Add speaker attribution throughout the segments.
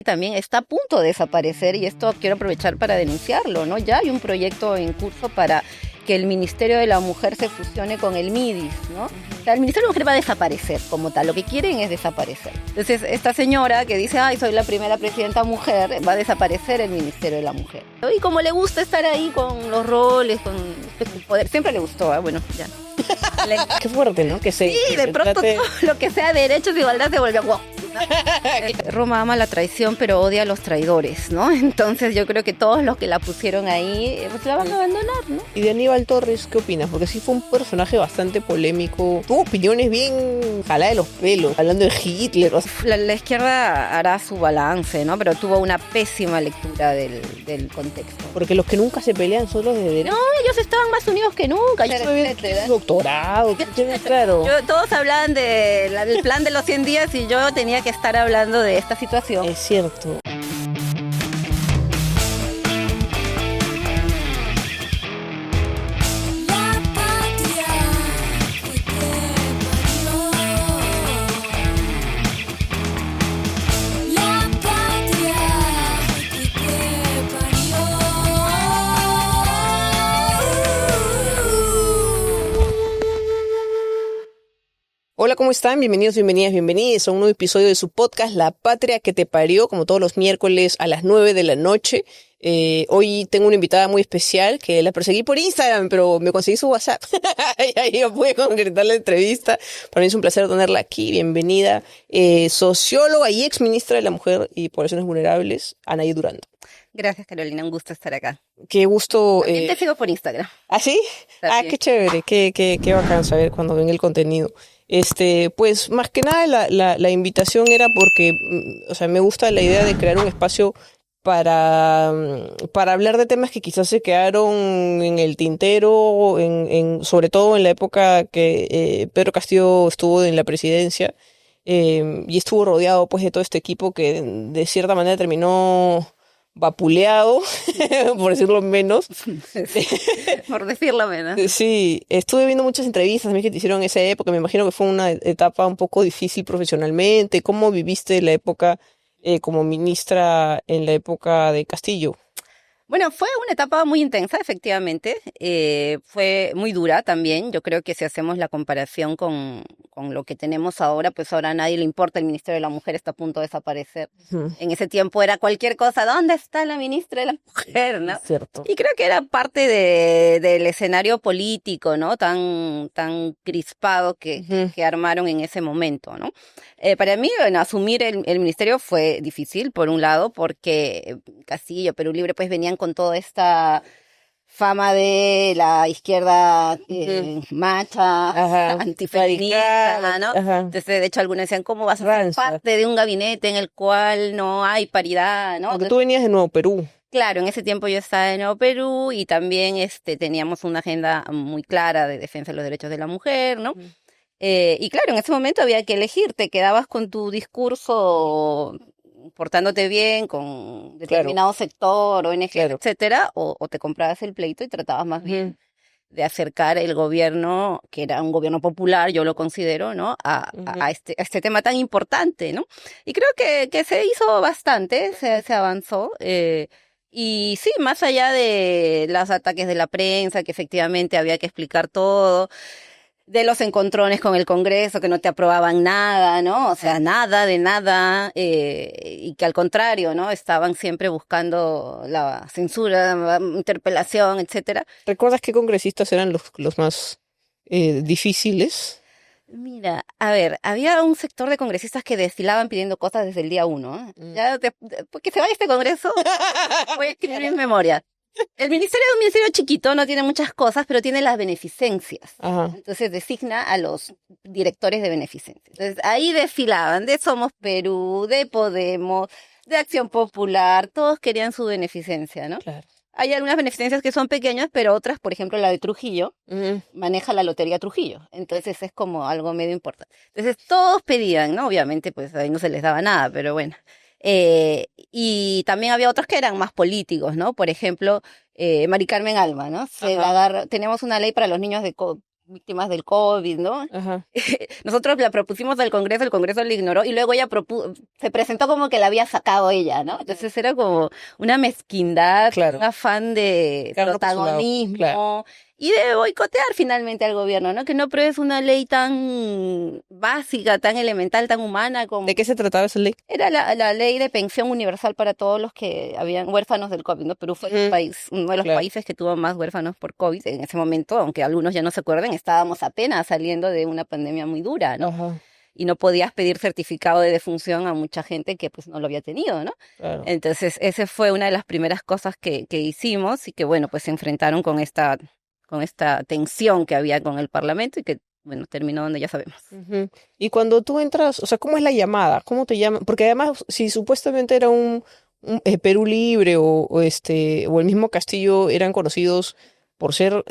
Speaker 1: También está a punto de desaparecer y esto quiero aprovechar para denunciarlo, ¿no? Ya hay un proyecto en curso para que el Ministerio de la Mujer se fusione con el MIDIS, ¿no? O sea, el Ministerio de la Mujer va a desaparecer como tal, lo que quieren es desaparecer. Entonces, esta señora que dice, ay, soy la primera presidenta mujer, va a desaparecer el Ministerio de la Mujer. Y como le gusta estar ahí con los roles, con el poder, siempre le gustó, bueno, ya.
Speaker 2: Qué fuerte, ¿no? Que
Speaker 1: sí, de pronto todo lo que sea derechos de igualdad se vuelve wow. Roma ama la traición pero odia a los traidores, ¿no? Entonces yo creo que todos los que la pusieron ahí pues la van a abandonar, ¿no?
Speaker 2: Y de Aníbal Torres, ¿qué opinas? Porque sí fue un personaje bastante polémico. Tuvo opiniones bien jaladas de los pelos, hablando de Hitler. O sea.
Speaker 1: La izquierda hará su balance, ¿no? Pero tuvo una pésima lectura del contexto.
Speaker 2: Porque los que nunca se pelean son los de derecha.
Speaker 1: No, ellos estaban más unidos que nunca.
Speaker 2: Doctorado, claro.
Speaker 1: Todos hablaban del plan de los 100 días y yo tenía que estar hablando de esta situación.
Speaker 2: Es cierto. Hola, ¿cómo están? Bienvenidos, bienvenidas a un nuevo episodio de su podcast La Patria que te parió, como todos los miércoles a las 9 de la noche. Hoy tengo una invitada muy especial que la perseguí por Instagram, pero me conseguí su WhatsApp. Y ahí yo pude concretar la entrevista. Para mí es un placer tenerla aquí. Bienvenida. Socióloga y ex ministra de la Mujer y Poblaciones Vulnerables, Anaí Durando.
Speaker 1: Gracias, Carolina. Un gusto estar acá.
Speaker 2: Qué gusto.
Speaker 1: También te sigo por Instagram.
Speaker 2: ¿Ah, sí? Ah, qué chévere. Qué bacán saber cuando ven el contenido. Pues más que nada la invitación era porque, o sea, me gusta la idea de crear un espacio para hablar de temas que quizás se quedaron en el tintero, sobre todo en la época que Pedro Castillo estuvo en la presidencia y estuvo rodeado pues de todo este equipo que de cierta manera terminó vapuleado, por decirlo menos.
Speaker 1: Por decirlo menos.
Speaker 2: Sí, estuve viendo muchas entrevistas también que te hicieron en esa época. Me imagino que fue una etapa un poco difícil profesionalmente. ¿Cómo viviste la época como ministra en la época de Castillo?
Speaker 1: Bueno, fue una etapa muy intensa, efectivamente. Fue muy dura también. Yo creo que si hacemos la comparación con lo que tenemos ahora, pues ahora a nadie le importa. El Ministerio de la Mujer está a punto de desaparecer. Uh-huh. En ese tiempo era cualquier cosa. ¿Dónde está la ministra de la Mujer? ¿No?
Speaker 2: Cierto.
Speaker 1: Y creo que era parte del escenario político, ¿no? Tan crispado que armaron en ese momento, ¿no? Para mí, bueno, asumir el ministerio fue difícil, por un lado, porque Castillo, Perú Libre, pues venían con toda esta fama de la izquierda macha, antifeminista, ¿no? Ajá. Entonces, de hecho, algunos decían, ¿cómo vas a ser parte de un gabinete en el cual no hay paridad, ¿no?
Speaker 2: Porque tú venías de Nuevo Perú.
Speaker 1: Claro, en ese tiempo yo estaba de Nuevo Perú y también teníamos una agenda muy clara de defensa de los derechos de la mujer, ¿no? Y claro, en ese momento había que elegir, te quedabas con tu discurso portándote bien con determinado sector, ONG, etcétera, o te comprabas el pleito y tratabas más bien de acercar el gobierno, que era un gobierno popular, yo lo considero, ¿no? A este tema tan importante, ¿no? Y creo que se hizo bastante, se avanzó, y sí, más allá de los ataques de la prensa, que efectivamente había que explicar todo, de los encontrones con el Congreso, que no te aprobaban nada, ¿no? O sea, nada de nada, y que al contrario, ¿no? Estaban siempre buscando la censura, la interpelación, etcétera.
Speaker 2: ¿Recuerdas qué congresistas eran los más difíciles?
Speaker 1: Mira, a ver, había un sector de congresistas que desfilaban pidiendo cosas desde el día 1. Ya, que se vaya este Congreso, voy a escribir en memoria. El ministerio es un ministerio chiquito, no tiene muchas cosas, pero tiene las beneficencias. Ajá. Entonces designa a los directores de beneficencias. Entonces ahí desfilaban de Somos Perú, de Podemos, de Acción Popular, todos querían su beneficencia, ¿no? Claro. Hay algunas beneficencias que son pequeñas, pero otras, por ejemplo, la de Trujillo, maneja la Lotería Trujillo. Entonces es como algo medio importante. Entonces todos pedían, ¿no? Obviamente, pues ahí no se les daba nada, pero bueno. Y también había otros que eran más políticos, ¿no? Por ejemplo, Mari Carmen Alma, ¿no? Tenemos una ley para los niños víctimas del COVID, ¿no?
Speaker 2: Ajá.
Speaker 1: Nosotros la propusimos al Congreso, el Congreso la ignoró y luego ella se presentó como que la había sacado ella, ¿no? Entonces era como una mezquindad,
Speaker 2: Claro.
Speaker 1: un afán de
Speaker 2: Cada uno por su lado.
Speaker 1: protagonismo
Speaker 2: Claro.
Speaker 1: y de boicotear finalmente al gobierno, ¿no? Que no apruebes una ley tan básica, tan elemental, tan humana como...
Speaker 2: ¿De qué se trataba esa ley?
Speaker 1: Era la ley de pensión universal para todos los que habían huérfanos del COVID, ¿no? Perú fue el país, uno de los
Speaker 2: Claro.
Speaker 1: países que tuvo más huérfanos por COVID en ese momento, aunque algunos ya no se acuerden, estábamos apenas saliendo de una pandemia muy dura, ¿no?
Speaker 2: Ajá.
Speaker 1: Y no podías pedir certificado de defunción a mucha gente que pues no lo había tenido, ¿no?
Speaker 2: Claro.
Speaker 1: Entonces, esa fue una de las primeras cosas que hicimos y que, bueno, pues se enfrentaron con esta tensión que había con el Parlamento y que, bueno, terminó donde ya sabemos.
Speaker 2: Ujú. Y cuando tú entras, o sea, ¿cómo es la llamada? ¿Cómo te llaman? Porque además, si supuestamente era un Perú Libre o el mismo Castillo eran conocidos por ser,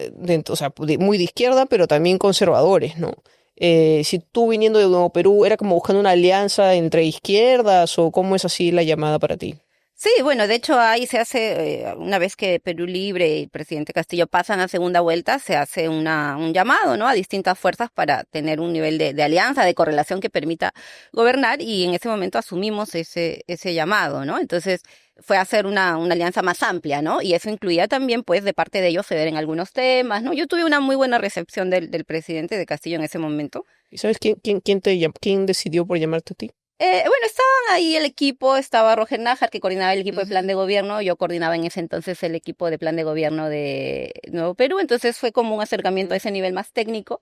Speaker 2: o sea, muy de izquierda, pero también conservadores, ¿no? Si tú viniendo de Nuevo Perú, ¿era como buscando una alianza entre izquierdas o cómo es así la llamada para ti?
Speaker 1: Sí, bueno, de hecho ahí se hace, una vez que Perú Libre y el presidente Castillo pasan a segunda vuelta, se hace un llamado, ¿no? A distintas fuerzas para tener un nivel de alianza, de correlación que permita gobernar y en ese momento asumimos ese llamado, ¿no? Entonces fue hacer una alianza más amplia, ¿no? Y eso incluía también, pues, de parte de ellos ceder en algunos temas, ¿no? Yo tuve una muy buena recepción del presidente de Castillo en ese momento.
Speaker 2: ¿Y sabes quién decidió por llamarte a ti?
Speaker 1: Bueno, estaban ahí el equipo, estaba Roger Nájar, que coordinaba el equipo de plan de gobierno, yo coordinaba en ese entonces el equipo de plan de gobierno de Nuevo Perú, entonces fue como un acercamiento a ese nivel más técnico,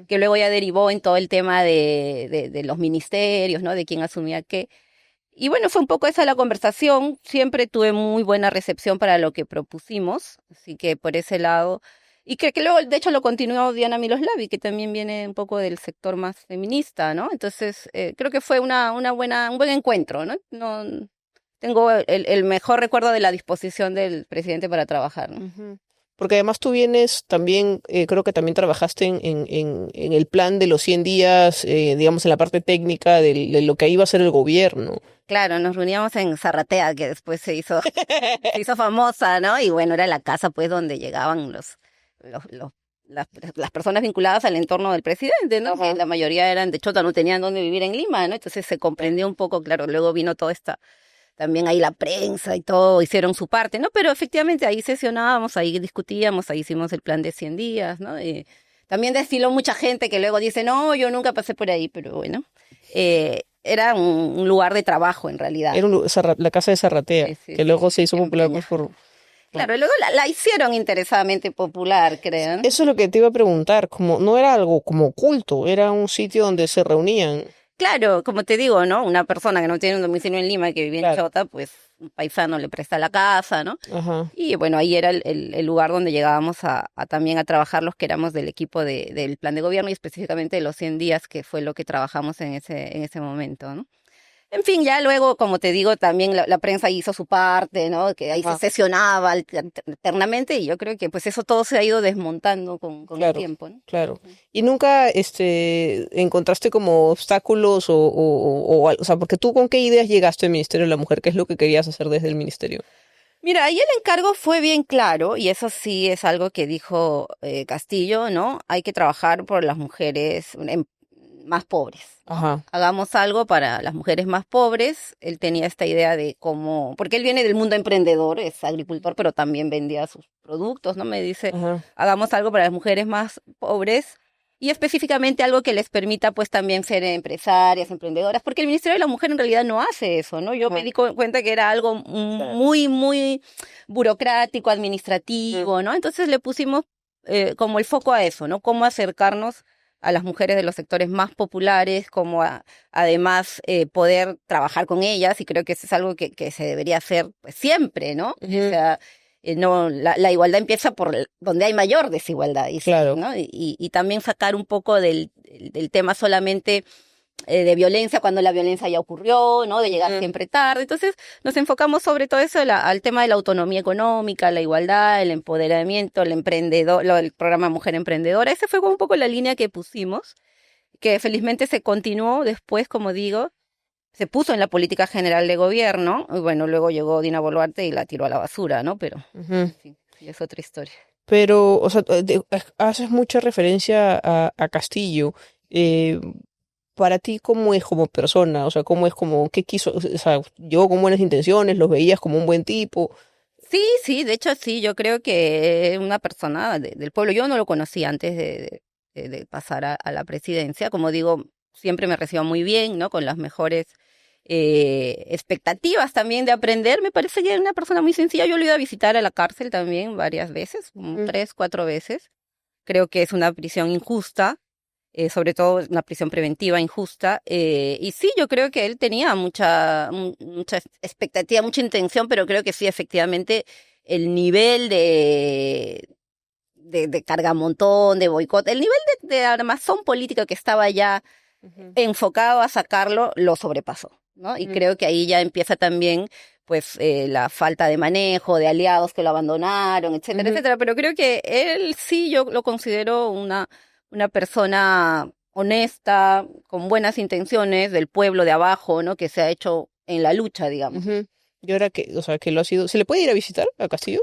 Speaker 1: que luego ya derivó en todo el tema de los ministerios, ¿no? De quién asumía qué. Y bueno, fue un poco esa la conversación, siempre tuve muy buena recepción para lo que propusimos, así que por ese lado... Y que luego, de hecho, lo continuó Diana Miloslavi, que también viene un poco del sector más feminista, ¿no? Entonces, creo que fue un buen encuentro, ¿no? Tengo el mejor recuerdo de la disposición del presidente para trabajar, ¿no?
Speaker 2: Ujú. Porque además tú vienes también, creo que también trabajaste en el plan de los 100 días, digamos, en la parte técnica de lo que iba a ser el gobierno.
Speaker 1: Claro, nos reuníamos en Zarratea, que después se hizo famosa, ¿no? Y bueno, era la casa, pues, donde llegaban las personas vinculadas al entorno del presidente, ¿no? Que la mayoría eran de Chota, no tenían dónde vivir en Lima, ¿no? Entonces se comprendió un poco, claro, luego vino toda también ahí la prensa y todo, hicieron su parte, ¿no? Pero efectivamente ahí sesionábamos, ahí discutíamos, ahí hicimos el plan de 100 días, ¿no? Y también desfiló mucha gente que luego dice, no, yo nunca pasé por ahí, pero bueno, era un lugar de trabajo en realidad.
Speaker 2: Era la casa de Zarratea,
Speaker 1: Sí,
Speaker 2: que luego se hizo
Speaker 1: en
Speaker 2: popular
Speaker 1: Peña.
Speaker 2: pues, por...
Speaker 1: Claro, luego la hicieron interesadamente popular, creo.
Speaker 2: Eso es lo que te iba a preguntar, como no era algo como oculto, era un sitio donde se reunían.
Speaker 1: Claro, como te digo, ¿no? Una persona que no tiene un domicilio en Lima y que vive en
Speaker 2: Claro.
Speaker 1: Chota, pues un paisano le presta la casa, ¿no?
Speaker 2: Ajá.
Speaker 1: Y bueno, ahí era el lugar donde llegábamos también a trabajar los que éramos del equipo del plan de gobierno y específicamente de los 100 días, que fue lo que trabajamos en ese momento, ¿no? En fin, ya luego, como te digo, también la prensa hizo su parte, ¿no? Que ahí
Speaker 2: Ajá.
Speaker 1: se sesionaba alternamente y yo creo que pues eso todo se ha ido desmontando con el
Speaker 2: Claro.
Speaker 1: tiempo, ¿no?
Speaker 2: Claro. ¿Y nunca encontraste como obstáculos o sea, porque tú con qué ideas llegaste al Ministerio de la Mujer? ¿Qué es lo que querías hacer desde el ministerio?
Speaker 1: Mira, ahí el encargo fue bien claro y eso sí es algo que dijo Castillo, ¿no? Hay que trabajar por las mujeres más pobres.
Speaker 2: Ajá.
Speaker 1: Hagamos algo para las mujeres más pobres. Él tenía esta idea de cómo, porque él viene del mundo emprendedor, es agricultor, pero también vendía sus productos, ¿no? Me dice,
Speaker 2: Ajá.
Speaker 1: hagamos algo para las mujeres más pobres y específicamente algo que les permita pues también ser empresarias, emprendedoras, porque el Ministerio de la Mujer en realidad no hace eso, ¿no? Yo me di cuenta que era algo muy, muy burocrático, administrativo, ¿no? Entonces le pusimos como el foco a eso, ¿no? Cómo acercarnos a las mujeres de los sectores más populares, como además poder trabajar con ellas, y creo que eso es algo que se debería hacer pues, siempre, ¿no? O sea, no, la igualdad empieza por donde hay mayor desigualdad,
Speaker 2: Claro.
Speaker 1: ¿no? Y también sacar un poco del tema solamente de violencia cuando la violencia ya ocurrió, ¿no? De llegar siempre tarde. Entonces nos enfocamos sobre todo eso al tema de la autonomía económica, la igualdad, el empoderamiento, el programa Mujer Emprendedora. Esa fue como un poco la línea que pusimos, que felizmente se continuó después, como digo, se puso en la política general de gobierno, y bueno, luego llegó Dina Boluarte y la tiró a la basura, ¿no? Pero, en fin, es otra historia.
Speaker 2: Pero, o sea, haces mucha referencia a Castillo. Eh, para ti, ¿cómo es como persona? O sea, ¿cómo es como, qué quiso? O sea, llegó con buenas intenciones, los veías como un buen tipo.
Speaker 1: Sí, sí, de hecho sí, yo creo que una persona del pueblo, yo no lo conocía antes de pasar a la presidencia, como digo, siempre me recibió muy bien, ¿no? Con las mejores expectativas también de aprender, me parece que era una persona muy sencilla, yo lo he ido a visitar a la cárcel también varias veces, como
Speaker 2: Mm,
Speaker 1: 3, 4 veces, creo que es una prisión injusta, sobre todo una prisión preventiva injusta. Y sí, yo creo que él tenía mucha expectativa, mucha intención, pero creo que sí, efectivamente, el nivel de cargamontón, de boicot, el nivel de armazón político que estaba ya
Speaker 2: ujú,
Speaker 1: enfocado a sacarlo, lo sobrepasó, ¿no? Y
Speaker 2: ujú,
Speaker 1: creo que ahí ya empieza también pues la falta de manejo, de aliados que lo abandonaron, etcétera,
Speaker 2: ujú.
Speaker 1: etcétera. Pero creo que él sí, yo lo considero una persona honesta, con buenas intenciones, del pueblo de abajo, ¿no? Que se ha hecho en la lucha, digamos.
Speaker 2: Ujú. Y ahora que, o sea, que lo ha sido, ¿se le puede ir a visitar a Castillo?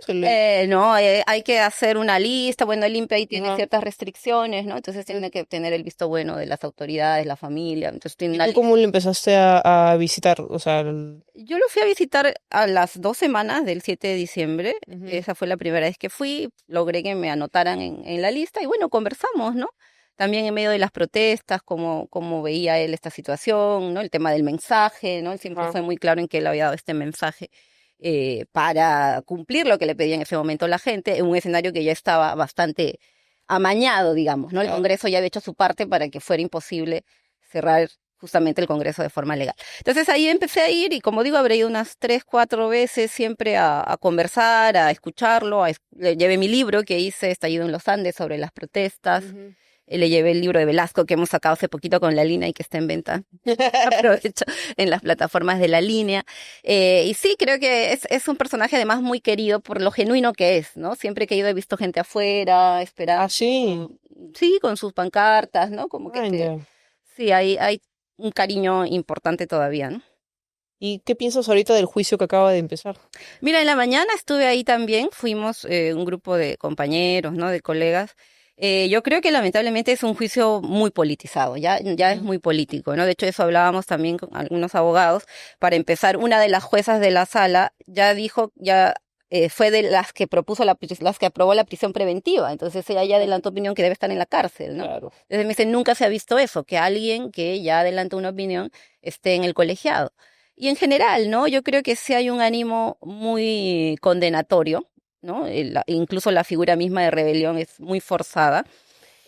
Speaker 1: No, hay que hacer una lista. Bueno, el INPE ahí tiene
Speaker 2: Ajá.
Speaker 1: ciertas restricciones, ¿no? Entonces
Speaker 2: Ujú.
Speaker 1: tiene que obtener el visto bueno de las autoridades, la familia. Entonces tiene
Speaker 2: ¿Y
Speaker 1: una
Speaker 2: tú
Speaker 1: lista.
Speaker 2: cómo le empezaste a visitar? O sea,
Speaker 1: Yo lo fui a visitar a las 2 semanas del 7 de diciembre.
Speaker 2: ujú.
Speaker 1: Esa fue la primera vez que fui. Logré que me anotaran en la lista y bueno, conversamos, ¿no? También en medio de las protestas, cómo veía él esta situación, ¿no? El tema del mensaje, ¿no? Él siempre
Speaker 2: Ajá.
Speaker 1: fue muy claro en que él había dado este mensaje para cumplir lo que le pedía en ese momento la gente, en un escenario que ya estaba bastante amañado, digamos, ¿no? El
Speaker 2: Claro.
Speaker 1: Congreso ya había hecho su parte para que fuera imposible cerrar justamente el Congreso de forma legal. Entonces ahí empecé a ir y como digo, habré ido unas 3, 4 veces siempre a conversar, a escucharlo, le llevé mi libro que hice, Estallido en los Andes, sobre las protestas,
Speaker 2: Ujú.
Speaker 1: le llevé el libro de Velasco que hemos sacado hace poquito con La Línea y que está en venta. Aprovecho en las plataformas de La Línea. Y sí, creo que es un personaje además muy querido por lo genuino que es, ¿no? Siempre que he ido he visto gente afuera,
Speaker 2: Ah,
Speaker 1: esperando,
Speaker 2: sí.
Speaker 1: sí, con sus pancartas, ¿no? Como que
Speaker 2: Ah, ya.
Speaker 1: sí, hay un cariño importante todavía, ¿no?
Speaker 2: ¿Y qué piensas ahorita del juicio que acaba de empezar?
Speaker 1: Mira, en la mañana estuve ahí también, fuimos un grupo de compañeros, ¿no? De colegas. Yo creo que lamentablemente es un juicio muy politizado, ya es
Speaker 2: Ujú.
Speaker 1: muy político, ¿no? De hecho, eso hablábamos también con algunos abogados. Para empezar, una de las juezas de la sala ya dijo, fue de las que propuso las que aprobó la prisión preventiva. Entonces ella ya adelantó opinión que debe estar en la cárcel, ¿no?
Speaker 2: Claro.
Speaker 1: Entonces me dice, nunca se ha visto eso, que alguien que ya adelantó una opinión esté en el colegiado. Y en general, ¿no? Yo creo que sí hay un ánimo muy condenatorio, ¿no? Incluso la figura misma de rebelión es muy forzada.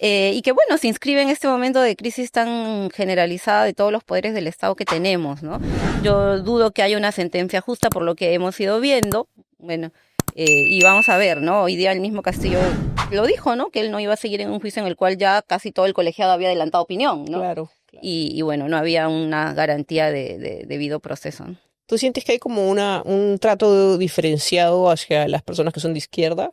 Speaker 1: Y que bueno, se inscribe en este momento de crisis tan generalizada de todos los poderes del Estado que tenemos, ¿no? Yo dudo que haya una sentencia justa por lo que hemos ido viendo. Bueno, y vamos a ver, ¿no? Hoy día el mismo Castillo lo dijo, ¿no? Que él no iba a seguir en un juicio en el cual ya casi todo el colegiado había adelantado opinión, ¿no?
Speaker 2: Claro, claro.
Speaker 1: Y bueno, no había una garantía de debido proceso, ¿no?
Speaker 2: ¿Tú sientes que hay como un trato diferenciado hacia las personas que son de izquierda?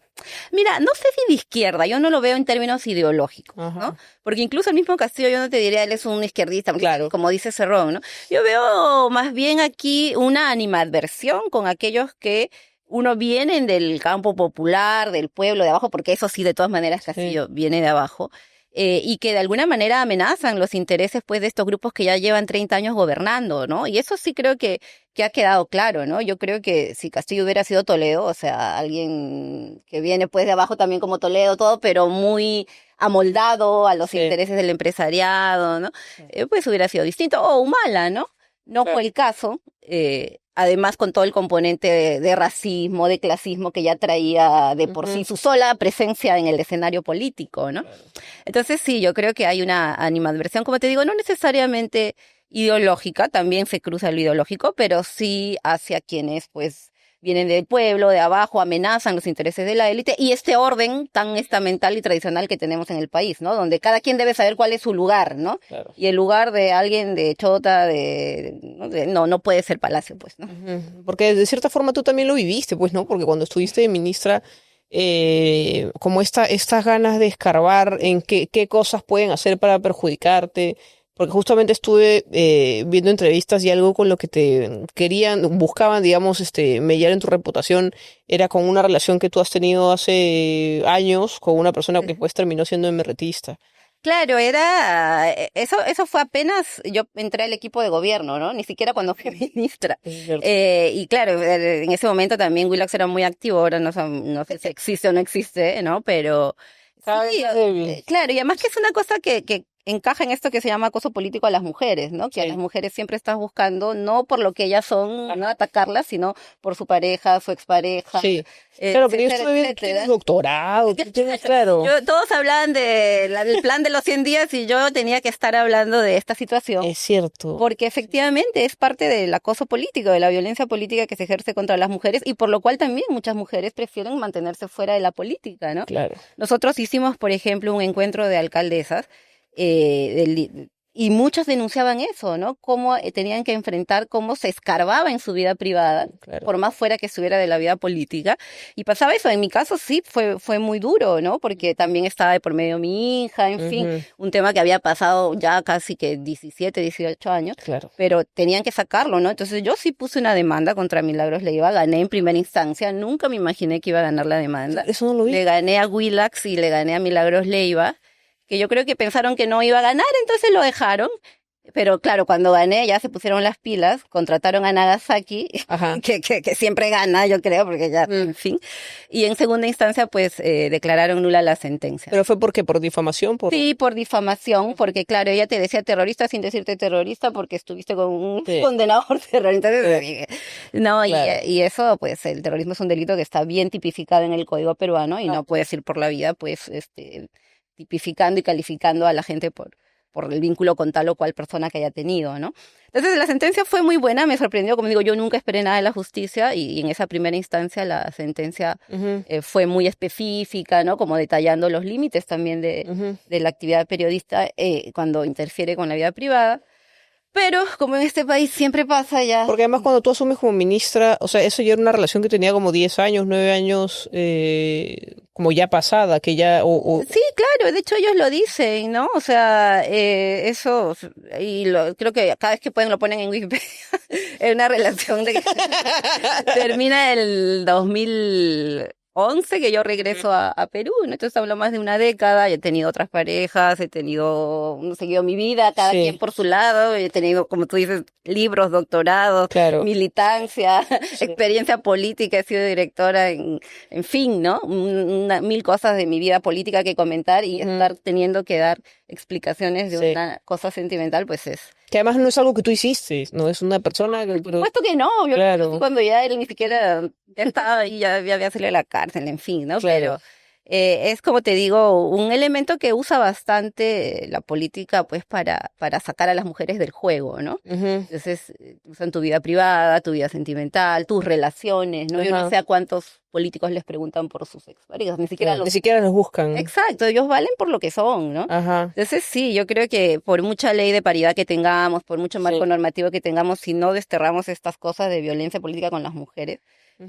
Speaker 1: Mira, no sé si de izquierda, yo no lo veo en términos ideológicos, ¿no?
Speaker 2: Ajá.
Speaker 1: Porque incluso el mismo Castillo, yo no te diría él es un izquierdista, porque,
Speaker 2: Claro.
Speaker 1: como dice Cerrón, ¿no? Yo veo más bien aquí una animadversión con aquellos que uno vienen del campo popular, del pueblo de abajo, porque eso sí, de todas maneras,
Speaker 2: Sí.
Speaker 1: Castillo viene de abajo, y que de alguna manera amenazan los intereses, pues, de estos grupos que ya llevan 30 años gobernando, ¿no? Y eso sí creo que ha quedado claro, ¿no? Yo creo que si Castillo hubiera sido Toledo, o sea, alguien que viene pues de abajo también como Toledo, todo, pero muy amoldado a los
Speaker 2: Sí.
Speaker 1: intereses del empresariado, ¿no?
Speaker 2: Sí.
Speaker 1: Pues hubiera sido distinto. O Humala, ¿no? No fue
Speaker 2: Claro.
Speaker 1: el caso. Además, con todo el componente de racismo, de clasismo que ya traía de por sí
Speaker 2: Ujú.
Speaker 1: su sola presencia en el escenario político, ¿no?
Speaker 2: Claro.
Speaker 1: Entonces sí, yo creo que hay una animadversión, como te digo, no necesariamente ideológica, también se cruza lo ideológico, pero sí hacia quienes pues vienen del pueblo, de abajo, amenazan los intereses de la élite y este orden tan estamental y tradicional que tenemos en el país, ¿no? Donde cada quien debe saber cuál es su lugar, ¿no?
Speaker 2: Claro.
Speaker 1: Y el lugar de alguien de Chota, no puede ser Palacio, pues, ¿no?
Speaker 2: Ujú. Porque de cierta forma tú también lo viviste, pues, ¿no? Porque cuando estuviste de ministra, como estas ganas de escarbar en qué cosas pueden hacer para perjudicarte, porque justamente estuve viendo entrevistas y algo con lo que te buscaban, digamos, mellar en tu reputación, era con una relación que tú has tenido hace años con una persona que pues terminó siendo MRTista.
Speaker 1: Claro, eso fue apenas yo entré al equipo de gobierno, ¿no? Ni siquiera cuando fui ministra. Y claro, en ese momento también Willax era muy activo, ahora no sé si existe o no existe, ¿no? Pero sí, claro, y además que es una cosa que encaja en esto que se llama acoso político a las mujeres, ¿no? Que a las mujeres siempre estás buscando, no por lo que ellas son, no atacarlas, sino por su pareja, su expareja.
Speaker 2: Sí. Claro, pero yo estuve viendo que tienes doctorado, claro.
Speaker 1: Todos hablaban del plan de los 100 días y yo tenía que estar hablando de esta situación.
Speaker 2: Es cierto.
Speaker 1: Porque efectivamente es parte del acoso político, de la violencia política que se ejerce contra las mujeres y por lo cual también muchas mujeres prefieren mantenerse fuera de la política, ¿no?
Speaker 2: Claro.
Speaker 1: Nosotros hicimos, por ejemplo, un encuentro de alcaldesas y muchos denunciaban eso, ¿no? Cómo tenían que enfrentar, cómo se escarbaba en su vida privada, por más fuera que estuviera de la vida política. Y pasaba eso. En mi caso sí, fue muy duro, ¿no? Porque también estaba de por medio mi hija, en fin, un tema que había pasado ya casi que 17, 18 años.
Speaker 2: Claro.
Speaker 1: Pero tenían que sacarlo, ¿no? Entonces yo sí puse una demanda contra Milagros Leiva, gané en primera instancia, nunca me imaginé que iba a ganar la demanda.
Speaker 2: Eso no lo vi.
Speaker 1: Le gané a Willax y le gané a Milagros Leiva, que yo creo que pensaron que no iba a ganar, entonces lo dejaron. Pero claro, cuando gané ya se pusieron las pilas, contrataron a Nagasaki, que siempre gana, yo creo, porque ya, en fin. Y en segunda instancia, pues, declararon nula la sentencia.
Speaker 2: ¿Pero fue por qué? ¿Por difamación?
Speaker 1: Sí, por difamación, porque claro, ella te decía terrorista sin decirte terrorista porque estuviste con un condenado por terrorista. No, claro. y eso, pues, el terrorismo es un delito que está bien tipificado en el Código peruano y no puedes ir por la vida, pues, tipificando y calificando a la gente por el vínculo con tal o cual persona que haya tenido, ¿no? Entonces la sentencia fue muy buena, me sorprendió, como digo, yo nunca esperé nada de la justicia y en esa primera instancia la sentencia fue muy específica, ¿no? Como detallando los límites también de la actividad periodista cuando interfiere con la vida privada. Pero como en este país siempre pasa ya...
Speaker 2: Porque además cuando tú asumes como ministra, o sea, eso ya era una relación que tenía como 10 años, 9 años, como ya pasada, que ya...
Speaker 1: Sí, claro, de hecho ellos lo dicen, ¿no? O sea, eso, creo que cada vez que pueden lo ponen en Wikipedia, es una relación de que termina el 2011 que yo regreso a Perú, ¿no? Entonces hablo más de una década, he tenido otras parejas, he seguido mi vida, cada quien por su lado, he tenido, como tú dices, libros, doctorados, militancia, experiencia política, he sido directora en fin, ¿no? Mil cosas de mi vida política que comentar y estar teniendo que dar explicaciones de una cosa sentimental, pues es...
Speaker 2: Que además no es algo que tú hiciste, no es una persona que...
Speaker 1: Por supuesto que no, yo cuando ya él ni siquiera ya estaba ahí, ya había salido de la cárcel, en fin, ¿no? Pero es como te digo, un elemento que usa bastante la política pues para sacar a las mujeres del juego, ¿no? Entonces usan tu vida privada, tu vida sentimental, tus relaciones, ¿no? Yo no sé a cuántos políticos les preguntan por sus exparejas, ni siquiera
Speaker 2: los buscan.
Speaker 1: Exacto, ellos valen por lo que son, ¿no? Entonces sí, yo creo que por mucha ley de paridad que tengamos, por mucho marco normativo que tengamos, si no desterramos estas cosas de violencia política con las mujeres,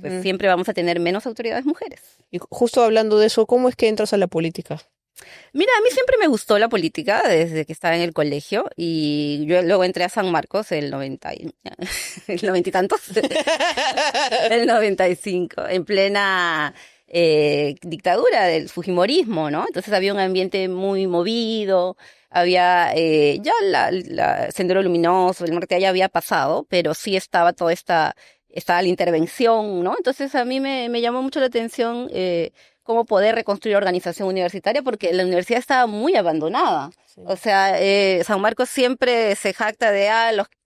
Speaker 1: pues siempre vamos a tener menos autoridades mujeres.
Speaker 2: Y justo hablando de eso, ¿cómo es que entras a la política?
Speaker 1: Mira, a mí siempre me gustó la política desde que estaba en el colegio y yo luego entré a San Marcos el 90 y tantos, el 95, en plena dictadura del fujimorismo, ¿no? Entonces había un ambiente muy movido, había ya la Sendero Luminoso, el norte ya había pasado, pero sí estaba estaba la intervención, ¿no? Entonces a mí me llamó mucho la atención cómo poder reconstruir la organización universitaria, porque la universidad estaba muy abandonada. O sea, San Marcos siempre se jacta de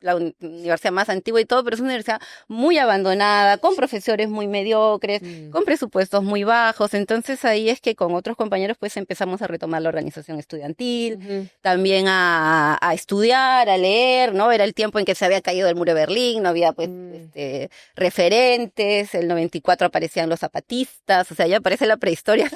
Speaker 1: la universidad más antigua y todo, pero es una universidad muy abandonada, con profesores muy mediocres, con presupuestos muy bajos. Entonces ahí es que con otros compañeros pues empezamos a retomar la organización estudiantil, también a estudiar, a leer, ¿no? Era el tiempo en que se había caído el muro de Berlín, no había pues referentes, el 94 aparecían los zapatistas, o sea, ya aparece la prehistoria.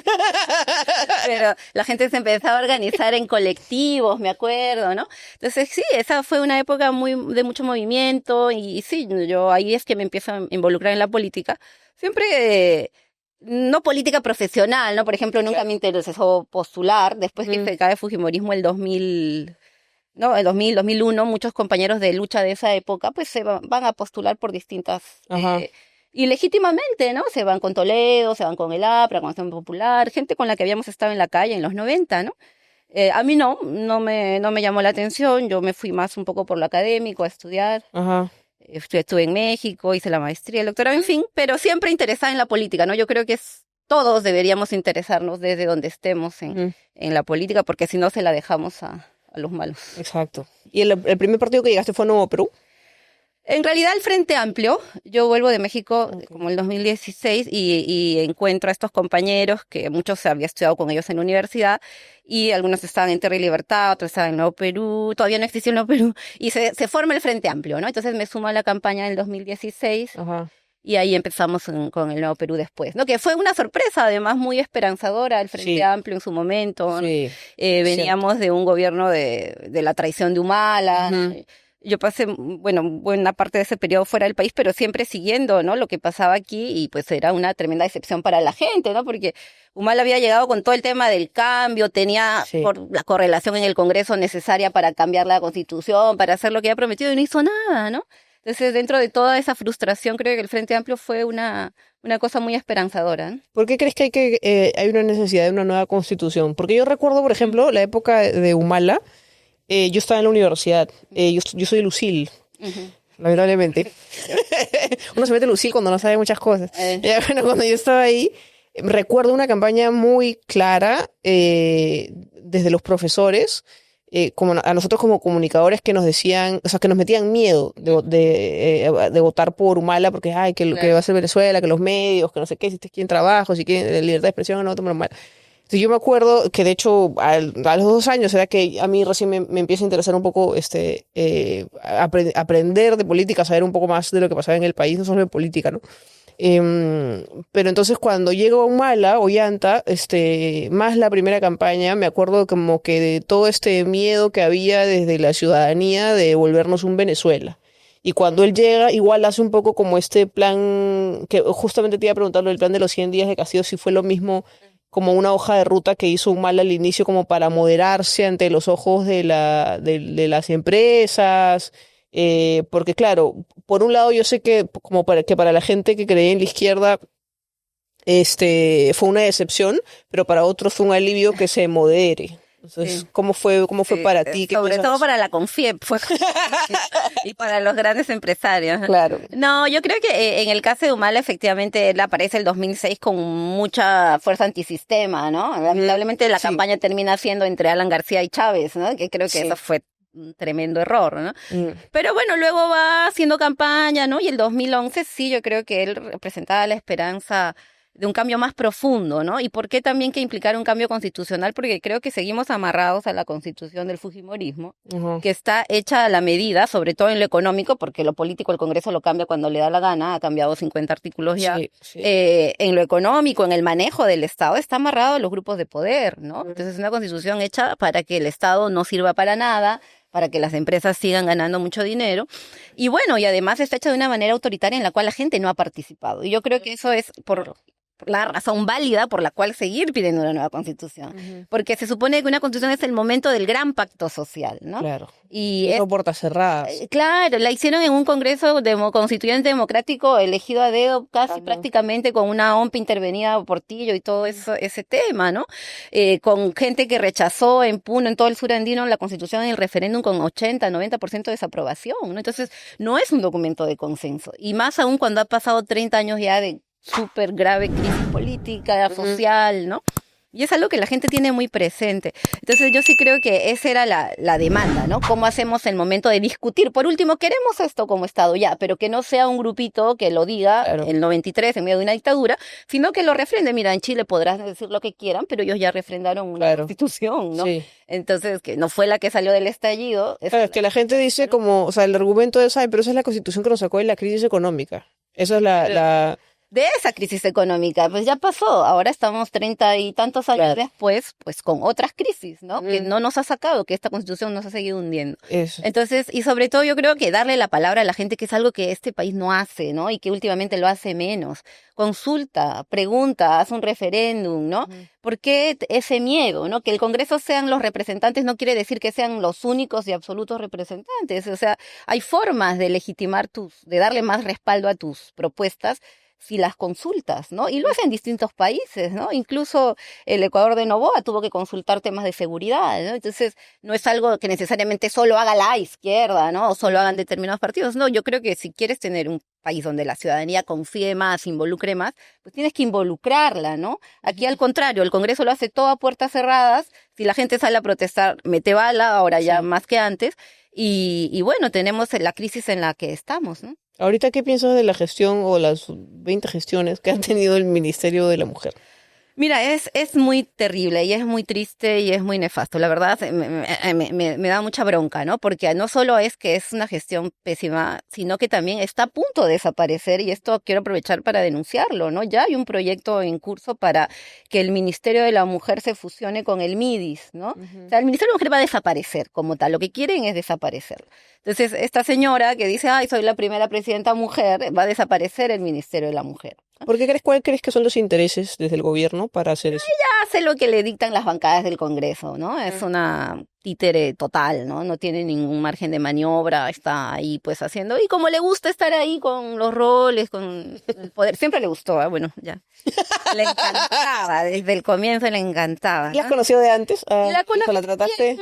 Speaker 1: Pero la gente se empezaba a organizar en colectivos, me acuerdo, ¿no? Entonces sí, esa fue una época de mucho movimiento y sí, yo ahí es que me empiezo a involucrar en la política. Siempre no política profesional, ¿no? Por ejemplo, nunca me interesó postular. Después que se cae el fujimorismo el 2000, ¿no? El 2000, 2001, muchos compañeros de lucha de esa época, pues van a postular por distintas... y legítimamente, ¿no? Se van con Toledo, se van con el APRA, con Acción Popular, gente con la que habíamos estado en la calle en los 90, ¿no? A mí no me llamó la atención, yo me fui más un poco por lo académico a estudiar. Estuve en México, hice la maestría, el doctorado, en fin, pero siempre interesada en la política, ¿no? Yo creo que todos deberíamos interesarnos desde donde estemos en la política, porque si no se la dejamos a los malos.
Speaker 2: Exacto. ¿Y el primer partido que llegaste fue a Nuevo Perú?
Speaker 1: En realidad el Frente Amplio, yo vuelvo de México como el 2016 y encuentro a estos compañeros que muchos había estudiado con ellos en la universidad y algunos estaban en Tierra y Libertad, otros estaban en Nuevo Perú, todavía no existía el Nuevo Perú y se forma el Frente Amplio, ¿no? Entonces me sumo a la campaña del 2016 y ahí empezamos con el Nuevo Perú después, ¿no? Que fue una sorpresa además muy esperanzadora el Frente Amplio en su momento, ¿no? Veníamos de un gobierno de la traición de Humala. Yo pasé, buena parte de ese periodo fuera del país, pero siempre siguiendo, ¿no? Lo que pasaba aquí y pues era una tremenda decepción para la gente, ¿no? Porque Humala había llegado con todo el tema del cambio, tenía por la correlación en el Congreso necesaria para cambiar la Constitución, para hacer lo que había prometido y no hizo nada, ¿no? Entonces, dentro de toda esa frustración, creo que el Frente Amplio fue una cosa muy esperanzadora, ¿no?
Speaker 2: ¿Por qué crees que hay una necesidad de una nueva Constitución? Porque yo recuerdo, por ejemplo, la época de Humala. Yo estaba en la universidad. Yo soy Lucil, lamentablemente. Uno se mete Lucil cuando no sabe muchas cosas. Bueno, cuando yo estaba ahí, recuerdo una campaña muy clara desde los profesores, como a nosotros como comunicadores que nos decían, o sea, que nos metían miedo de votar por Humala porque, que va a ser Venezuela, que los medios, que no sé qué, si ustedes quieren trabajo, si quieren libertad de expresión, no voten por Humala. Entonces yo me acuerdo que de hecho a los 2 años era que a mí recién me empieza a interesar un poco aprender de política, saber un poco más de lo que pasaba en el país, no solo de política, ¿no? Pero entonces cuando llego a Humala, Ollanta, más la primera campaña, me acuerdo como que de todo este miedo que había desde la ciudadanía de volvernos un Venezuela. Y cuando él llega, igual hace un poco como este plan, que justamente te iba a preguntar, el plan de los 100 días de Castillo, si fue lo mismo como una hoja de ruta que hizo Humala al inicio como para moderarse ante los ojos de las empresas, porque claro, por un lado yo sé que como para la gente que creía en la izquierda fue una decepción, pero para otros fue un alivio que se modere. Entonces, ¿cómo fue para ti?
Speaker 1: Sobre todo para la CONFIEP y para los grandes empresarios.
Speaker 2: Claro.
Speaker 1: No, yo creo que en el caso de Humala efectivamente él aparece el 2006 con mucha fuerza antisistema, ¿no? Lamentablemente la campaña termina siendo entre Alan García y Chávez, ¿no? Que creo que eso fue un tremendo error, ¿no? Pero bueno, luego va haciendo campaña, ¿no? Y el 2011 sí, yo creo que él representaba la esperanza de un cambio más profundo, ¿no? ¿Y por qué también que implicar un cambio constitucional? Porque creo que seguimos amarrados a la constitución del fujimorismo, que está hecha a la medida, sobre todo en lo económico, porque lo político el Congreso lo cambia cuando le da la gana, ha cambiado 50 artículos ya. En lo económico, en el manejo del Estado, está amarrado a los grupos de poder, ¿no? Entonces es una constitución hecha para que el Estado no sirva para nada, para que las empresas sigan ganando mucho dinero. Y bueno, y además está hecha de una manera autoritaria en la cual la gente no ha participado. Y yo creo que eso es por la razón válida por la cual seguir pidiendo una nueva constitución. Porque se supone que una constitución es el momento del gran pacto social, ¿no?
Speaker 2: Claro.
Speaker 1: Y
Speaker 2: no puertas cerradas.
Speaker 1: Claro, la hicieron en un congreso constituyente democrático elegido a dedo casi prácticamente con una OMP intervenida por Portillo y todo eso, ese tema, ¿no? Con gente que rechazó en Puno, en todo el sur andino, la constitución en el referéndum con 80, 90% de desaprobación, ¿no? Entonces, no es un documento de consenso. Y más aún cuando ha pasado 30 años ya de súper grave crisis política, social, ¿no? Y es algo que la gente tiene muy presente. Entonces yo sí creo que esa era la demanda, ¿no? ¿Cómo hacemos el momento de discutir? Por último, queremos esto como Estado ya, pero que no sea un grupito que lo diga en el 93 en medio de una dictadura, sino que lo refrende. Mira, en Chile podrás decir lo que quieran, pero ellos ya refrendaron una constitución, ¿no? Sí. Entonces, que no fue la que salió del estallido.
Speaker 2: Es que la gente dice como, o sea, el argumento es, pero esa es la constitución que nos sacó de la crisis económica. Esa es
Speaker 1: de esa crisis económica. Pues ya pasó, ahora estamos 30 y tantos años después, pues con otras crisis, ¿no? Que no nos ha sacado, que esta Constitución nos ha seguido hundiendo.
Speaker 2: Eso.
Speaker 1: Entonces, y sobre todo yo creo que darle la palabra a la gente, que es algo que este país no hace, ¿no? Y que últimamente lo hace menos. Consulta, pregunta, haz un referéndum, ¿no? ¿Por qué ese miedo, ¿no? Que el Congreso sean los representantes no quiere decir que sean los únicos y absolutos representantes. O sea, hay formas de legitimar de darle más respaldo a tus propuestas si las consultas, ¿no? Y lo hacen distintos países, ¿no? Incluso el Ecuador de Noboa tuvo que consultar temas de seguridad, ¿no? Entonces, no es algo que necesariamente solo haga la izquierda, ¿no? O solo hagan determinados partidos. No, yo creo que si quieres tener un país donde la ciudadanía confíe más, involucre más, pues tienes que involucrarla, ¿no? Aquí al contrario, el Congreso lo hace todo a puertas cerradas. Si la gente sale a protestar, mete bala, ahora ya más que antes. Y bueno, tenemos la crisis en la que estamos, ¿no?
Speaker 2: Ahorita, ¿qué piensas de la gestión o las 20 gestiones que ha tenido el Ministerio de la Mujer?
Speaker 1: Mira, es muy terrible y es muy triste y es muy nefasto. La verdad, me da mucha bronca, ¿no? Porque no solo es que es una gestión pésima, sino que también está a punto de desaparecer, y esto quiero aprovechar para denunciarlo, ¿no? Ya hay un proyecto en curso para que el Ministerio de la Mujer se fusione con el MIDIS, ¿no? O sea, el Ministerio de la Mujer va a desaparecer como tal. Lo que quieren es desaparecerlo. Entonces, esta señora que dice, ay, soy la primera presidenta mujer, va a desaparecer el Ministerio de la Mujer.
Speaker 2: ¿Cuál crees que son los intereses desde el gobierno para hacer eso?
Speaker 1: Ella hace lo que le dictan las bancadas del Congreso, ¿no? Es una títere total, ¿no? No tiene ningún margen de maniobra, está ahí pues haciendo, y como le gusta estar ahí con los roles, con el poder, siempre le gustó, bueno, ya. Le encantaba, desde el comienzo le encantaba, ¿no?
Speaker 2: ¿La has conocido de antes?
Speaker 1: ¿La
Speaker 2: trataste?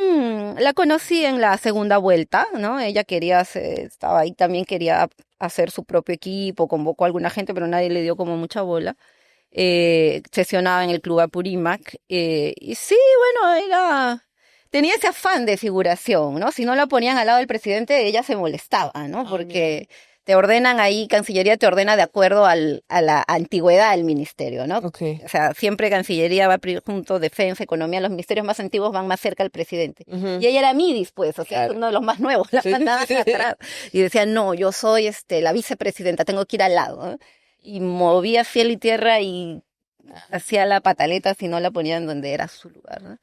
Speaker 1: La conocí en la segunda vuelta, ¿no? Ella estaba ahí, también quería hacer su propio equipo, convocó a alguna gente, pero nadie le dio como mucha bola. Sesionaba en el Club Apurímac, y sí, bueno, tenía ese afán de figuración, ¿no? Si no la ponían al lado del presidente, ella se molestaba, ¿no? Porque te ordenan ahí, Cancillería te ordena de acuerdo a la antigüedad del ministerio, ¿no?
Speaker 2: Okay.
Speaker 1: O sea, siempre Cancillería va junto, Defensa, Economía, los ministerios más antiguos van más cerca al presidente. Y ella era MIDIS, pues, o sea, uno de los más nuevos, la mandaban atrás. Y decía, no, yo soy la vicepresidenta, tengo que ir al lado, ¿no? Y movía cielo y tierra y hacía la pataleta si no la ponían donde era su lugar, ¿no?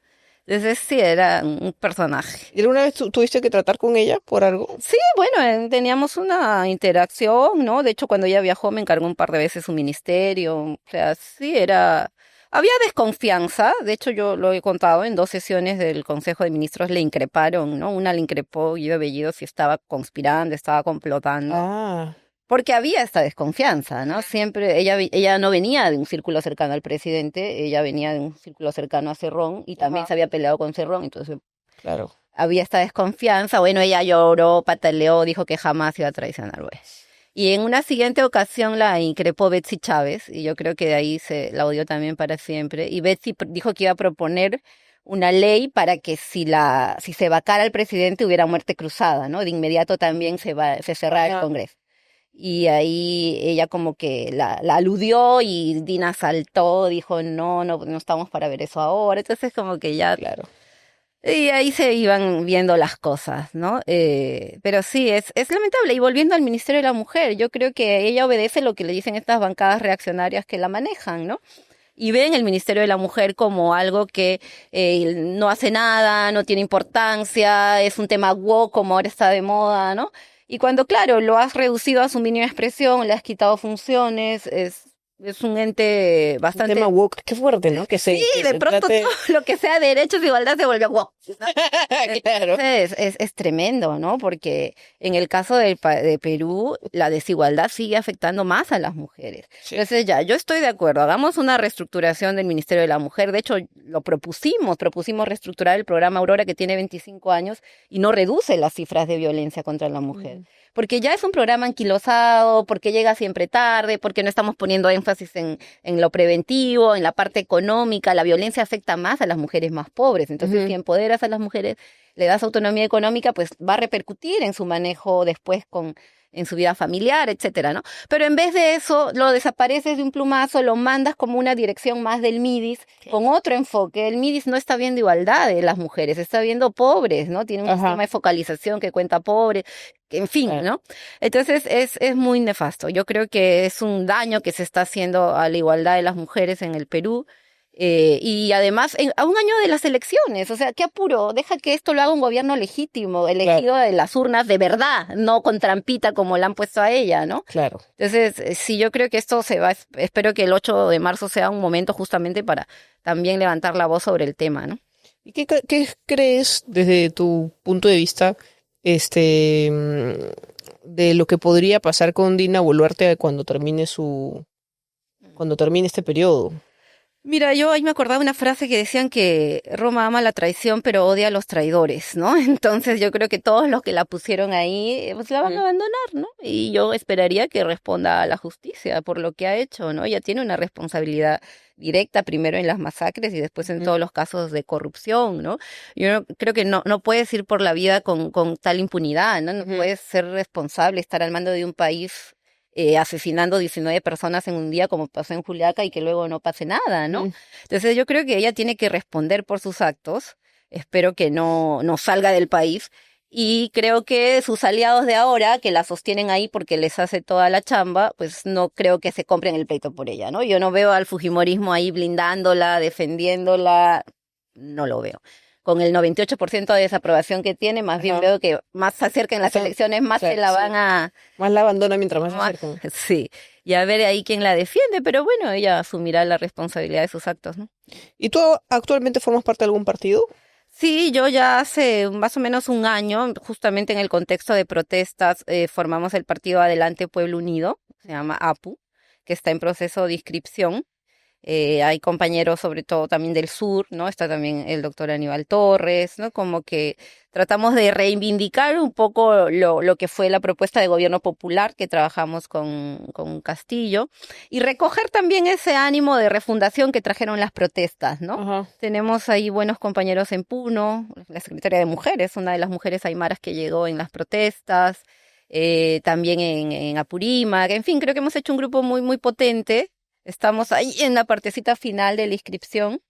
Speaker 1: Entonces sí, era un personaje.
Speaker 2: ¿Y alguna vez tuviste que tratar con ella por algo?
Speaker 1: Sí, bueno, teníamos una interacción, ¿no? De hecho, cuando ella viajó me encargó un par de veces su ministerio. O sea, sí, había desconfianza. De hecho, yo lo he contado, en 2 sesiones del Consejo de Ministros le increparon, ¿no? Una le increpó Guido Bellido si estaba conspirando, estaba complotando.
Speaker 2: Ah.
Speaker 1: Porque había esta desconfianza, ¿no? Siempre, ella no venía de un círculo cercano al presidente, ella venía de un círculo cercano a Cerrón, y también se había peleado con Cerrón, entonces
Speaker 2: claro,
Speaker 1: había esta desconfianza. Bueno, ella lloró, pataleó, dijo que jamás iba a traicionar, pues. Y en una siguiente ocasión la increpó Betsy Chávez, y yo creo que de ahí la odió también para siempre, y Betsy dijo que iba a proponer una ley para que si se vacara al presidente hubiera muerte cruzada, ¿no? De inmediato también se cerrara el Congreso. Y ahí ella como que la aludió, y Dina saltó, dijo no estamos para ver eso ahora. Entonces como que ya...
Speaker 2: Claro.
Speaker 1: Y ahí se iban viendo las cosas, ¿no? Pero sí, es lamentable. Y volviendo al Ministerio de la Mujer, yo creo que ella obedece lo que le dicen estas bancadas reaccionarias que la manejan, ¿no? Y ven el Ministerio de la Mujer como algo que no hace nada, no tiene importancia, es un tema woke como ahora está de moda, ¿no? Y cuando, claro, lo has reducido a su mínima expresión, le has quitado funciones, es un ente bastante...
Speaker 2: Un tema woke, qué fuerte, ¿no?
Speaker 1: Sí, de pronto todo lo que sea derechos e igualdad se vuelve woke, ¿no?
Speaker 2: Claro.
Speaker 1: Es tremendo, ¿no? Porque en el caso de Perú, la desigualdad sigue afectando más a las mujeres. Sí. Entonces yo estoy de acuerdo, hagamos una reestructuración del Ministerio de la Mujer. De hecho, lo propusimos reestructurar el programa Aurora, que tiene 25 años y no reduce las cifras de violencia contra la mujer. Porque ya es un programa anquilosado, porque llega siempre tarde, porque no estamos poniendo énfasis en lo preventivo, en la parte económica. La violencia afecta más a las mujeres más pobres. Entonces, si empoderas a las mujeres, le das autonomía económica, pues va a repercutir en su manejo después en su vida familiar, etcétera, ¿no? Pero en vez de eso, lo desapareces de un plumazo, lo mandas como una dirección más del MIDIS, con otro enfoque. El MIDIS no está viendo igualdad de las mujeres, está viendo pobres, ¿no? Tiene un sistema de focalización que cuenta pobres, en fin, ¿no? Entonces es muy nefasto. Yo creo que es un daño que se está haciendo a la igualdad de las mujeres en el Perú. Y además, a un año de las elecciones, o sea, qué apuro, deja que esto lo haga un gobierno legítimo, elegido de las urnas de verdad, no con trampita como la han puesto a ella, ¿no?
Speaker 2: Claro.
Speaker 1: Entonces, sí, yo creo que esto espero que el 8 de marzo sea un momento justamente para también levantar la voz sobre el tema, ¿no?
Speaker 2: ¿Y qué crees desde tu punto de vista, de lo que podría pasar con Dina Boluarte cuando termine este periodo?
Speaker 1: Mira, yo ahí me acordaba una frase que decían que Roma ama la traición pero odia a los traidores, ¿no? Entonces yo creo que todos los que la pusieron ahí, pues la van a abandonar, ¿no? Y yo esperaría que responda a la justicia por lo que ha hecho, ¿no? Ella tiene una responsabilidad directa primero en las masacres y después en todos los casos de corrupción, ¿no? Yo creo que no puedes ir por la vida con tal impunidad, ¿no? No puedes ser responsable, estar al mando de un país asesinando 19 personas en un día como pasó en Juliaca y que luego no pase nada, ¿no? Entonces yo creo que ella tiene que responder por sus actos, espero que no salga del país y creo que sus aliados de ahora que la sostienen ahí porque les hace toda la chamba, pues no creo que se compren el pleito por ella, ¿no? Yo no veo al fujimorismo ahí blindándola, defendiéndola, no lo veo. Con el 98% de desaprobación que tiene, más bien veo que más se acercan las elecciones, más se la van a...
Speaker 2: Más la abandona mientras más se acercan.
Speaker 1: Sí, y a ver ahí quién la defiende, pero bueno, ella asumirá la responsabilidad de sus actos, ¿no?
Speaker 2: ¿Y tú actualmente formas parte de algún partido?
Speaker 1: Sí, yo ya hace más o menos un año, justamente en el contexto de protestas, formamos el partido Adelante Pueblo Unido, se llama APU, que está en proceso de inscripción. Hay compañeros sobre todo también del sur, ¿no? Está también el doctor Aníbal Torres, ¿no? Como que tratamos de reivindicar un poco lo que fue la propuesta de gobierno popular que trabajamos con Castillo y recoger también ese ánimo de refundación que trajeron las protestas, ¿no? Tenemos ahí buenos compañeros en Puno, la secretaria de Mujeres, una de las mujeres aymaras que llegó en las protestas, también en Apurímac, en fin, creo que hemos hecho un grupo muy, muy potente. Estamos ahí en la partecita final de la inscripción,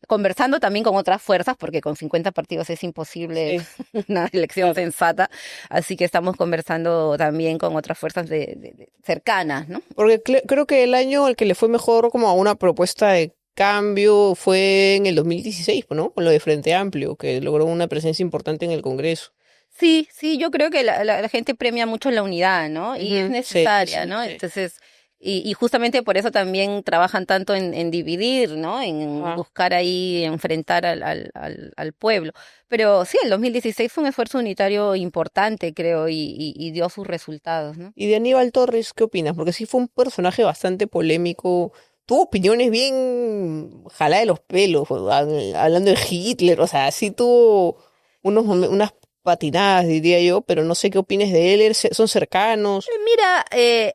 Speaker 1: conversando también con otras fuerzas, porque con 50 partidos es imposible una elección sensata, así que estamos conversando también con otras fuerzas cercanas, ¿no?
Speaker 2: Porque creo que el año al que le fue mejor como a una propuesta de cambio fue en el 2016, ¿no? Con lo de Frente Amplio, que logró una presencia importante en el Congreso.
Speaker 1: Sí, yo creo que la gente premia mucho la unidad, ¿no? Y es necesaria, ¿no? Entonces... Y justamente por eso también trabajan tanto en dividir, ¿no? En buscar ahí, enfrentar al pueblo. Pero sí, el 2016 fue un esfuerzo unitario importante, creo, y dio sus resultados, ¿no?
Speaker 2: ¿Y de Aníbal Torres qué opinas? Porque sí fue un personaje bastante polémico, tuvo opiniones bien jaladas de los pelos, hablando de Hitler, o sea, sí tuvo unas patinadas, diría yo, pero no sé qué opines de él, ¿son cercanos?
Speaker 1: Mira,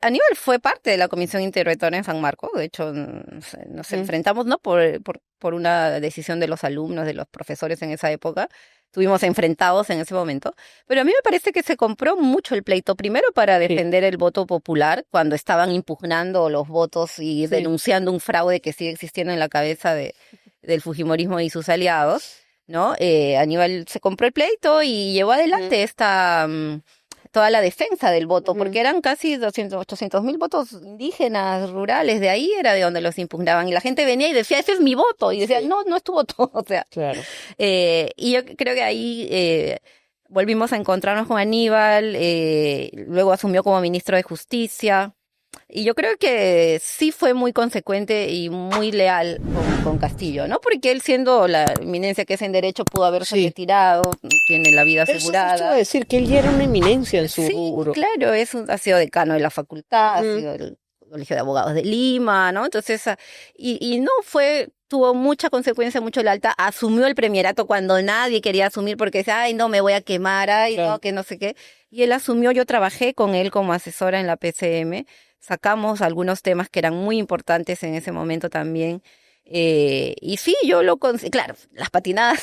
Speaker 1: Aníbal fue parte de la Comisión Interventora en San Marcos, de hecho nos enfrentamos, ¿no? Por una decisión de los alumnos, de los profesores en esa época, estuvimos enfrentados en ese momento, pero a mí me parece que se compró mucho el pleito, primero para defender el voto popular, cuando estaban impugnando los votos y denunciando un fraude que sigue existiendo en la cabeza del fujimorismo y sus aliados, ¿no? Aníbal se compró el pleito y llevó adelante toda la defensa del voto, porque eran casi 800.000 votos indígenas, rurales, de ahí era de donde los impugnaban, y la gente venía y decía, ese es mi voto, y decía, no es tu voto, o sea.
Speaker 2: Claro.
Speaker 1: Y yo creo que ahí volvimos a encontrarnos con Aníbal, luego asumió como ministro de Justicia, y yo creo que sí fue muy consecuente y muy leal con Castillo, ¿no? Porque él, siendo la eminencia que es en derecho, pudo haberse retirado, tiene la vida asegurada.
Speaker 2: Eso te iba a decir, que él ya era una eminencia en su rubro.
Speaker 1: Claro, ha sido decano de la facultad, ha sido el Colegio de Abogados de Lima, ¿no? Entonces, y no tuvo mucha consecuencia, mucho lealtad, asumió el premierato cuando nadie quería asumir porque decía, ay, no, me voy a quemar, ay, no, que no sé qué. Y él asumió, yo trabajé con él como asesora en la PCM, sacamos algunos temas que eran muy importantes en ese momento también, Y sí, claro, las patinadas,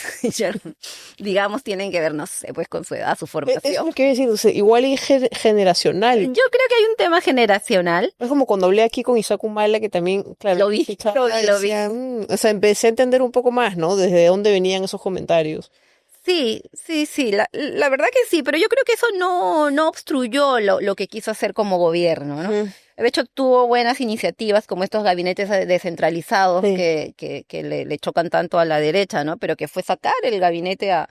Speaker 1: digamos, tienen que ver, no sé, pues con su edad, su formación.
Speaker 2: Es lo que iba a decir, o sea, igual es generacional.
Speaker 1: Yo creo que hay un tema generacional.
Speaker 2: Es como cuando hablé aquí con Isaac Humala, que también, claro,
Speaker 1: Lo vi.
Speaker 2: O sea, empecé a entender un poco más, ¿no? Desde dónde venían esos comentarios.
Speaker 1: Sí, la verdad que sí, pero yo creo que eso no obstruyó lo que quiso hacer como gobierno, ¿no? De hecho, tuvo buenas iniciativas como estos gabinetes descentralizados que le chocan tanto a la derecha, ¿no? Pero que fue sacar el gabinete a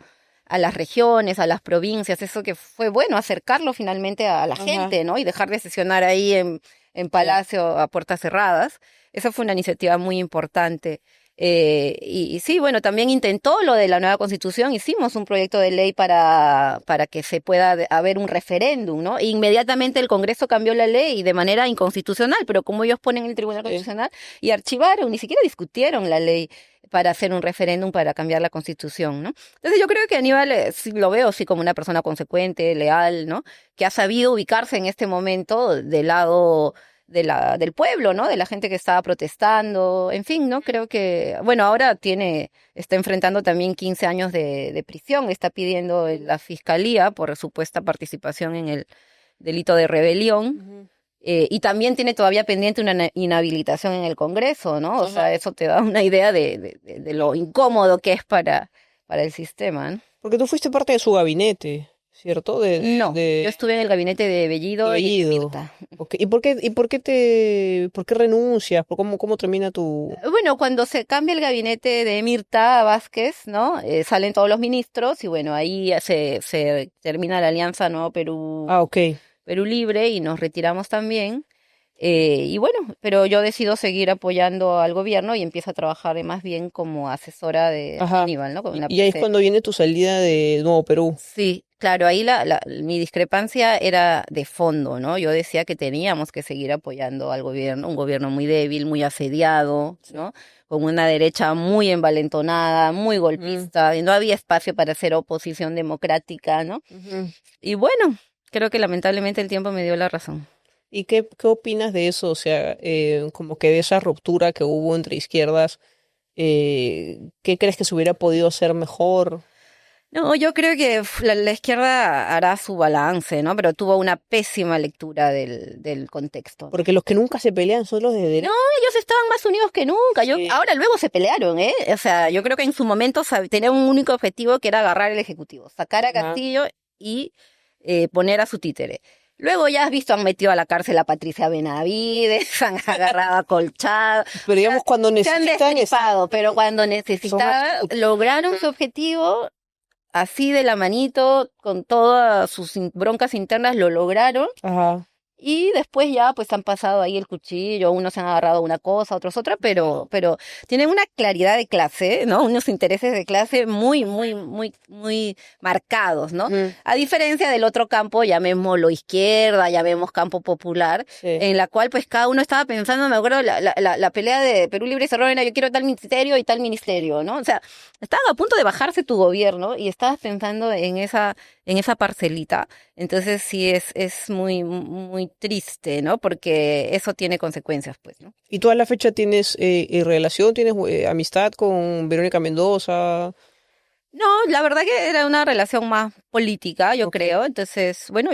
Speaker 1: las regiones, a las provincias, eso que fue bueno, acercarlo finalmente a la gente, ¿no? Y dejar de sesionar ahí en Palacio a puertas cerradas. Esa fue una iniciativa muy importante. Y sí, bueno, también intentó lo de la nueva constitución, hicimos un proyecto de ley para que se pueda haber un referéndum, ¿no? E inmediatamente el Congreso cambió la ley de manera inconstitucional, pero como ellos ponen en el Tribunal Constitucional y archivaron, ni siquiera discutieron la ley para hacer un referéndum para cambiar la constitución, ¿no? Entonces yo creo que Aníbal sí, lo veo sí como una persona consecuente, leal, ¿no? Que ha sabido ubicarse en este momento del lado del pueblo, ¿no? De la gente que estaba protestando, en fin, ¿no? Creo que, bueno, ahora está enfrentando también 15 años de prisión, está pidiendo la fiscalía por supuesta participación en el delito de rebelión. Y también tiene todavía pendiente una inhabilitación en el Congreso, ¿no? O sea, eso te da una idea de lo incómodo que es para el sistema, ¿no?
Speaker 2: Porque tú fuiste parte de su gabinete, ¿cierto?
Speaker 1: Yo estuve en el gabinete de Bellido y de Mirta.
Speaker 2: Okay. ¿Y por qué renuncias? ¿Cómo termina tu...?
Speaker 1: Bueno, cuando se cambia el gabinete de Mirta Vázquez, ¿no? Salen todos los ministros y bueno, ahí se termina la alianza, ¿no? Perú Libre y nos retiramos también. Y bueno, pero yo decido seguir apoyando al gobierno y empiezo a trabajar más bien como asesora de Aníbal, ¿no?
Speaker 2: Y ahí es cuando viene tu salida de Nuevo Perú.
Speaker 1: Sí, claro, ahí mi discrepancia era de fondo, ¿no? Yo decía que teníamos que seguir apoyando al gobierno, un gobierno muy débil, muy asediado, ¿no? Con una derecha muy envalentonada, muy golpista, y no había espacio para hacer oposición democrática, ¿no? Y bueno, creo que lamentablemente el tiempo me dio la razón.
Speaker 2: ¿Y qué opinas de eso? O sea, como que de esa ruptura que hubo entre izquierdas, ¿qué crees que se hubiera podido hacer mejor?
Speaker 1: No, yo creo que la izquierda hará su balance, ¿no? Pero tuvo una pésima lectura del contexto, ¿no?
Speaker 2: Porque los que nunca se pelean son los de derecha.
Speaker 1: No, ellos estaban más unidos que nunca. Ahora luego se pelearon, ¿eh? O sea, yo creo que en su momento tenían un único objetivo que era agarrar el Ejecutivo, sacar a Castillo y poner a su títere. Luego ya has visto, han metido a la cárcel a Patricia Benavides, han agarrado a Colchado.
Speaker 2: Pero digamos, cuando necesitan...
Speaker 1: pero cuando necesitaban, lograron su objetivo así de la manito, con todas sus broncas internas, lo lograron. Y después ya pues han pasado ahí el cuchillo, unos se han agarrado una cosa, otros otra, pero tienen una claridad de clase, ¿no? Unos intereses de clase muy, muy, muy, muy marcados, ¿no? A diferencia del otro campo, llamémoslo izquierda, llamemos campo popular, en la cual pues cada uno estaba pensando, me acuerdo, la pelea de Perú Libre y Cerrón era yo quiero tal ministerio, ¿no? O sea, estaban a punto de bajarse tu gobierno y estabas pensando en esa parcelita. Entonces sí es muy, muy triste, ¿no? Porque eso tiene consecuencias, pues, ¿no?
Speaker 2: ¿Y tú a la fecha tienes relación, tienes amistad con Verónica Mendoza?
Speaker 1: No, la verdad que era una relación más política, yo creo. Entonces, bueno,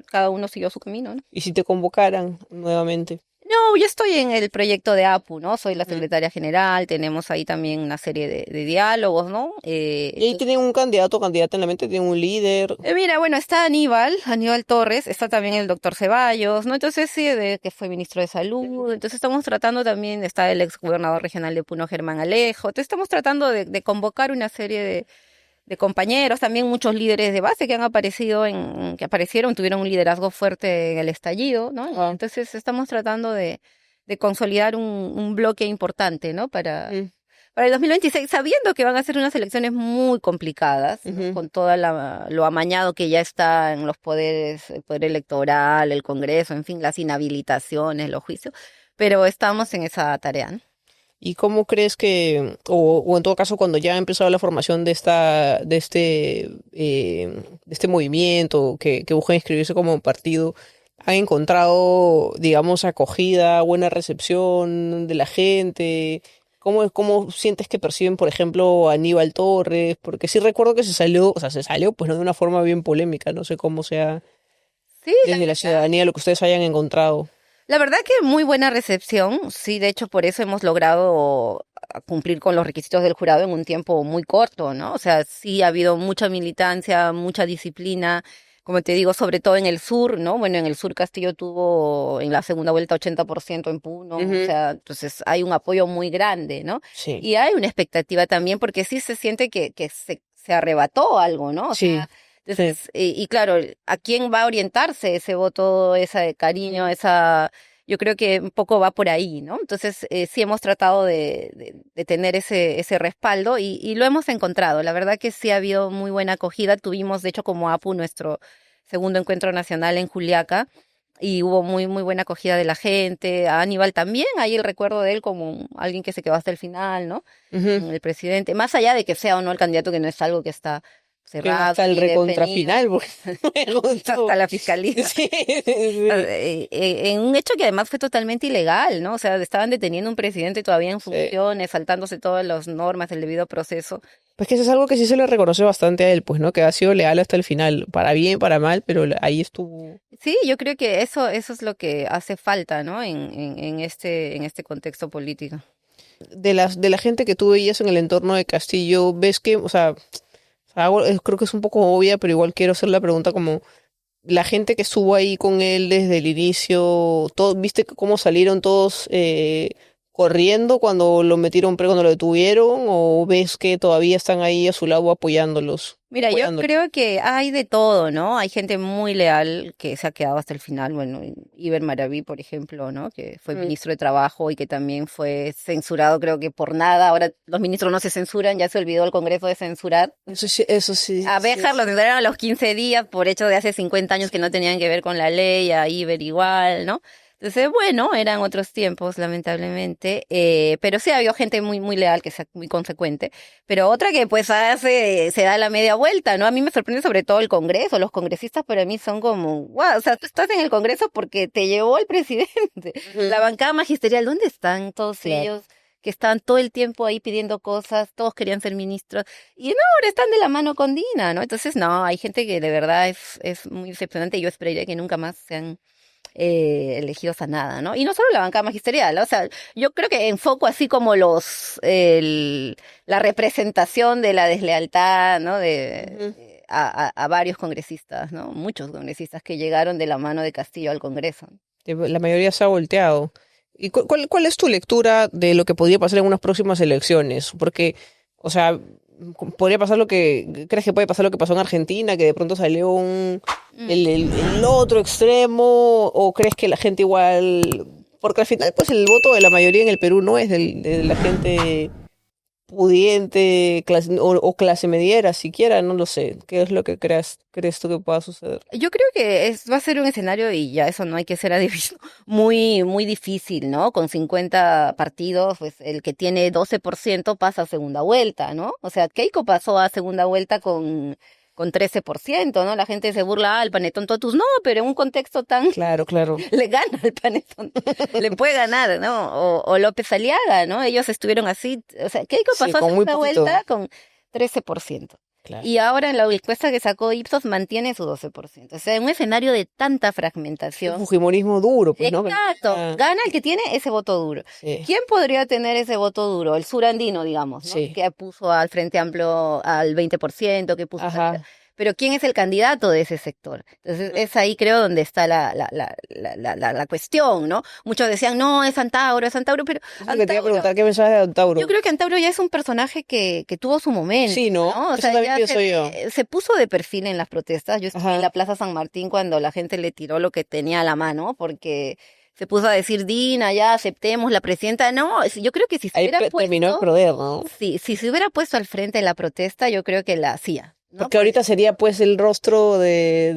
Speaker 1: cada uno siguió su camino, ¿no?
Speaker 2: ¿Y si te convocaran nuevamente?
Speaker 1: No, yo estoy en el proyecto de APU, ¿no? Soy la secretaria general, tenemos ahí también una serie de diálogos, ¿no?
Speaker 2: ¿Y ahí tienen un candidato o candidata en la mente? ¿Tienen un líder?
Speaker 1: Mira, bueno, está Aníbal Torres, está también el doctor Ceballos, ¿no? Entonces sí, que fue ministro de Salud, entonces estamos tratando también, está el ex gobernador regional de Puno, Germán Alejo, entonces estamos tratando de convocar una serie de compañeros, también muchos líderes de base que tuvieron un liderazgo fuerte en el estallido, ¿no? Entonces estamos tratando de consolidar un bloque importante, ¿no? Para el 2026, sabiendo que van a ser unas elecciones muy complicadas, ¿no? Con todo lo amañado que ya está en los poderes, el poder electoral, el Congreso, en fin, las inhabilitaciones, los juicios, pero estamos en esa tarea, ¿no?
Speaker 2: ¿Y cómo crees que, o en todo caso, cuando ya ha empezado la formación de este movimiento que busca inscribirse como partido, han encontrado, digamos, acogida, buena recepción de la gente? ¿Cómo sientes que perciben, por ejemplo, a Aníbal Torres? Porque sí recuerdo que se salió pues no de una forma bien polémica, no sé cómo sea
Speaker 1: Sí,
Speaker 2: desde la ciudadanía lo que ustedes hayan encontrado.
Speaker 1: la verdad que muy buena recepción. Sí, de hecho, por eso hemos logrado cumplir con los requisitos del jurado en un tiempo muy corto, ¿no? O sea, sí ha habido mucha militancia, mucha disciplina, como te digo, sobre todo en el sur, ¿no? Bueno, en el sur Castillo tuvo en la segunda vuelta 80% en Puno, o
Speaker 2: Ujú.
Speaker 1: sea, entonces hay un apoyo muy grande, ¿no?
Speaker 2: Sí,
Speaker 1: Y hay una expectativa también porque sí se siente que se arrebató algo, ¿no? O
Speaker 2: sí,
Speaker 1: sea,
Speaker 2: sí.
Speaker 1: entonces, y claro, ¿a quién va a orientarse ese voto, ese cariño, esa... Yo creo que un poco va por ahí, ¿no? Entonces, sí hemos tratado de tener ese respaldo y lo hemos encontrado. La verdad que sí ha habido muy buena acogida. Tuvimos, de hecho, como APU nuestro segundo encuentro nacional en Juliaca y hubo muy buena acogida de la gente. A Aníbal también, ahí el recuerdo de él como alguien que se quedó hasta el final, ¿no?
Speaker 2: Ujú.
Speaker 1: El presidente, más allá de que sea o no el candidato, que no es algo que está
Speaker 2: Que
Speaker 1: cerrado
Speaker 2: hasta el
Speaker 1: ni definido,
Speaker 2: recontrafinal, porque me
Speaker 1: hasta
Speaker 2: gustó.
Speaker 1: la fiscalía.
Speaker 2: Sí, sí,
Speaker 1: En un hecho que además fue totalmente ilegal, ¿no? O sea, estaban deteniendo a un presidente todavía en
Speaker 2: sí.
Speaker 1: funciones, saltándose todas las normas del debido proceso.
Speaker 2: Pues que eso es algo que sí se le reconoce bastante a él, pues, ¿no? Que ha sido leal hasta el final, para bien, para mal, pero ahí estuvo.
Speaker 1: Sí, yo creo que eso es lo que hace falta, ¿no? En este contexto político.
Speaker 2: De la gente que tú veías en el entorno de Castillo, ves que, o sea, creo que es un poco obvia, pero igual quiero hacer la pregunta como la gente que estuvo ahí con él desde el inicio, ¿viste cómo salieron todos corriendo cuando lo metieron cuando lo detuvieron? ¿O ves que todavía están ahí a su lado
Speaker 1: Mira, yo
Speaker 2: apoyándolo?
Speaker 1: creo que hay de todo, ¿no? Hay gente muy leal que se ha quedado hasta el final. Bueno, Iber Maraví, por ejemplo, ¿no? Que fue
Speaker 2: Mm,
Speaker 1: ministro de Trabajo y que también fue censurado, creo que por nada. Ahora los ministros no se censuran, ya se olvidó el Congreso de censurar.
Speaker 2: eso sí,
Speaker 1: A
Speaker 2: sí,
Speaker 1: Béjar lo
Speaker 2: sí.
Speaker 1: censuraron a los 15 días por hechos de hace 50 años que no
Speaker 2: Sí.
Speaker 1: tenían que ver con la ley, a Iber igual, ¿no? Entonces, bueno, eran otros tiempos, lamentablemente, pero sí había gente muy leal, que sea muy consecuente, pero otra que pues se da la media vuelta, ¿no? A mí me sorprende sobre todo el Congreso, los congresistas para mí son como, wow, o sea, tú estás en el Congreso porque te llevó el presidente. La
Speaker 2: Ujú.
Speaker 1: bancada magisterial, ¿dónde están todos
Speaker 2: Claro.
Speaker 1: ellos que estaban todo el tiempo ahí pidiendo cosas, todos querían ser ministros? Y no, ahora están de la mano con Dina, ¿no? Entonces, no, hay gente que de verdad es muy decepcionante y yo esperaría que nunca más sean elegidos a nada, ¿no? Y no solo la bancada magisterial, ¿no? O sea, yo creo que enfoco así como la representación de la deslealtad, ¿no?
Speaker 2: Ujú.
Speaker 1: A varios congresistas, ¿no? Muchos congresistas que llegaron de la mano de Castillo al Congreso.
Speaker 2: La mayoría se ha volteado. ¿Y cuál es tu lectura de lo que podría pasar en unas próximas elecciones? Porque, o sea, podría pasar ¿crees que puede pasar lo que pasó en Argentina, que de pronto salió
Speaker 1: Mm.
Speaker 2: el otro extremo? ¿O crees que la gente igual, porque al final, pues el voto de la mayoría en el Perú no es de la gente pudiente, o clase mediera siquiera, no lo sé. ¿Qué es lo que crees tú que pueda suceder?
Speaker 1: Yo creo que va a ser un escenario, y ya eso no hay que ser adivino, muy difícil, ¿no? Con 50 partidos, pues el que tiene 12% pasa a segunda vuelta, ¿no? O sea, Keiko pasó a segunda vuelta con 13%, ¿no? La gente se burla, el Panetón Totus, no, pero en un contexto tan
Speaker 2: Claro, claro.
Speaker 1: le gana al Panetón, le puede ganar, ¿no? O López Aliaga, ¿no? Ellos estuvieron así, o sea, Keiko
Speaker 2: Sí,
Speaker 1: pasó a
Speaker 2: con muy
Speaker 1: segunda
Speaker 2: poquito.
Speaker 1: vuelta con 13%.
Speaker 2: Claro.
Speaker 1: Y ahora en la encuesta que sacó Ipsos mantiene su 12%. O sea, en un escenario de tanta
Speaker 2: Un
Speaker 1: fragmentación.
Speaker 2: fujimorismo duro, pues, ¿no?
Speaker 1: Exacto,
Speaker 2: Ah,
Speaker 1: gana el que tiene ese voto duro.
Speaker 2: sí,
Speaker 1: ¿Quién podría tener ese voto duro? El surandino, digamos, ¿no?
Speaker 2: sí.
Speaker 1: Que puso al Frente Amplio al 20%, que puso...
Speaker 2: Ajá.
Speaker 1: Pero ¿quién es el candidato de ese sector? Entonces
Speaker 2: Ujú.
Speaker 1: es ahí creo donde está la cuestión, ¿no? Muchos decían, no, es Antauro, pero
Speaker 2: Eso es lo que te iba a
Speaker 1: Antauro,
Speaker 2: preguntar, ¿qué mensaje de
Speaker 1: yo
Speaker 2: Antauro?
Speaker 1: creo que Antauro ya es un personaje que tuvo su momento,
Speaker 2: Sí, ¿no?
Speaker 1: ¿no? O
Speaker 2: Eso
Speaker 1: sea,
Speaker 2: también
Speaker 1: ya
Speaker 2: pienso yo.
Speaker 1: se puso de perfil en las protestas. Yo estuve en
Speaker 2: Ajá.
Speaker 1: la Plaza San Martín cuando la gente le tiró lo que tenía a la mano, porque se puso a decir, Dina, ya aceptemos la presidenta. No, yo creo que si se
Speaker 2: Ahí
Speaker 1: hubiera
Speaker 2: terminó de
Speaker 1: puesto,
Speaker 2: perder, ¿no?
Speaker 1: sí, si se hubiera puesto al frente de la protesta, yo creo que la hacía, ¿no?
Speaker 2: Porque
Speaker 1: Por
Speaker 2: ahorita sería pues el rostro de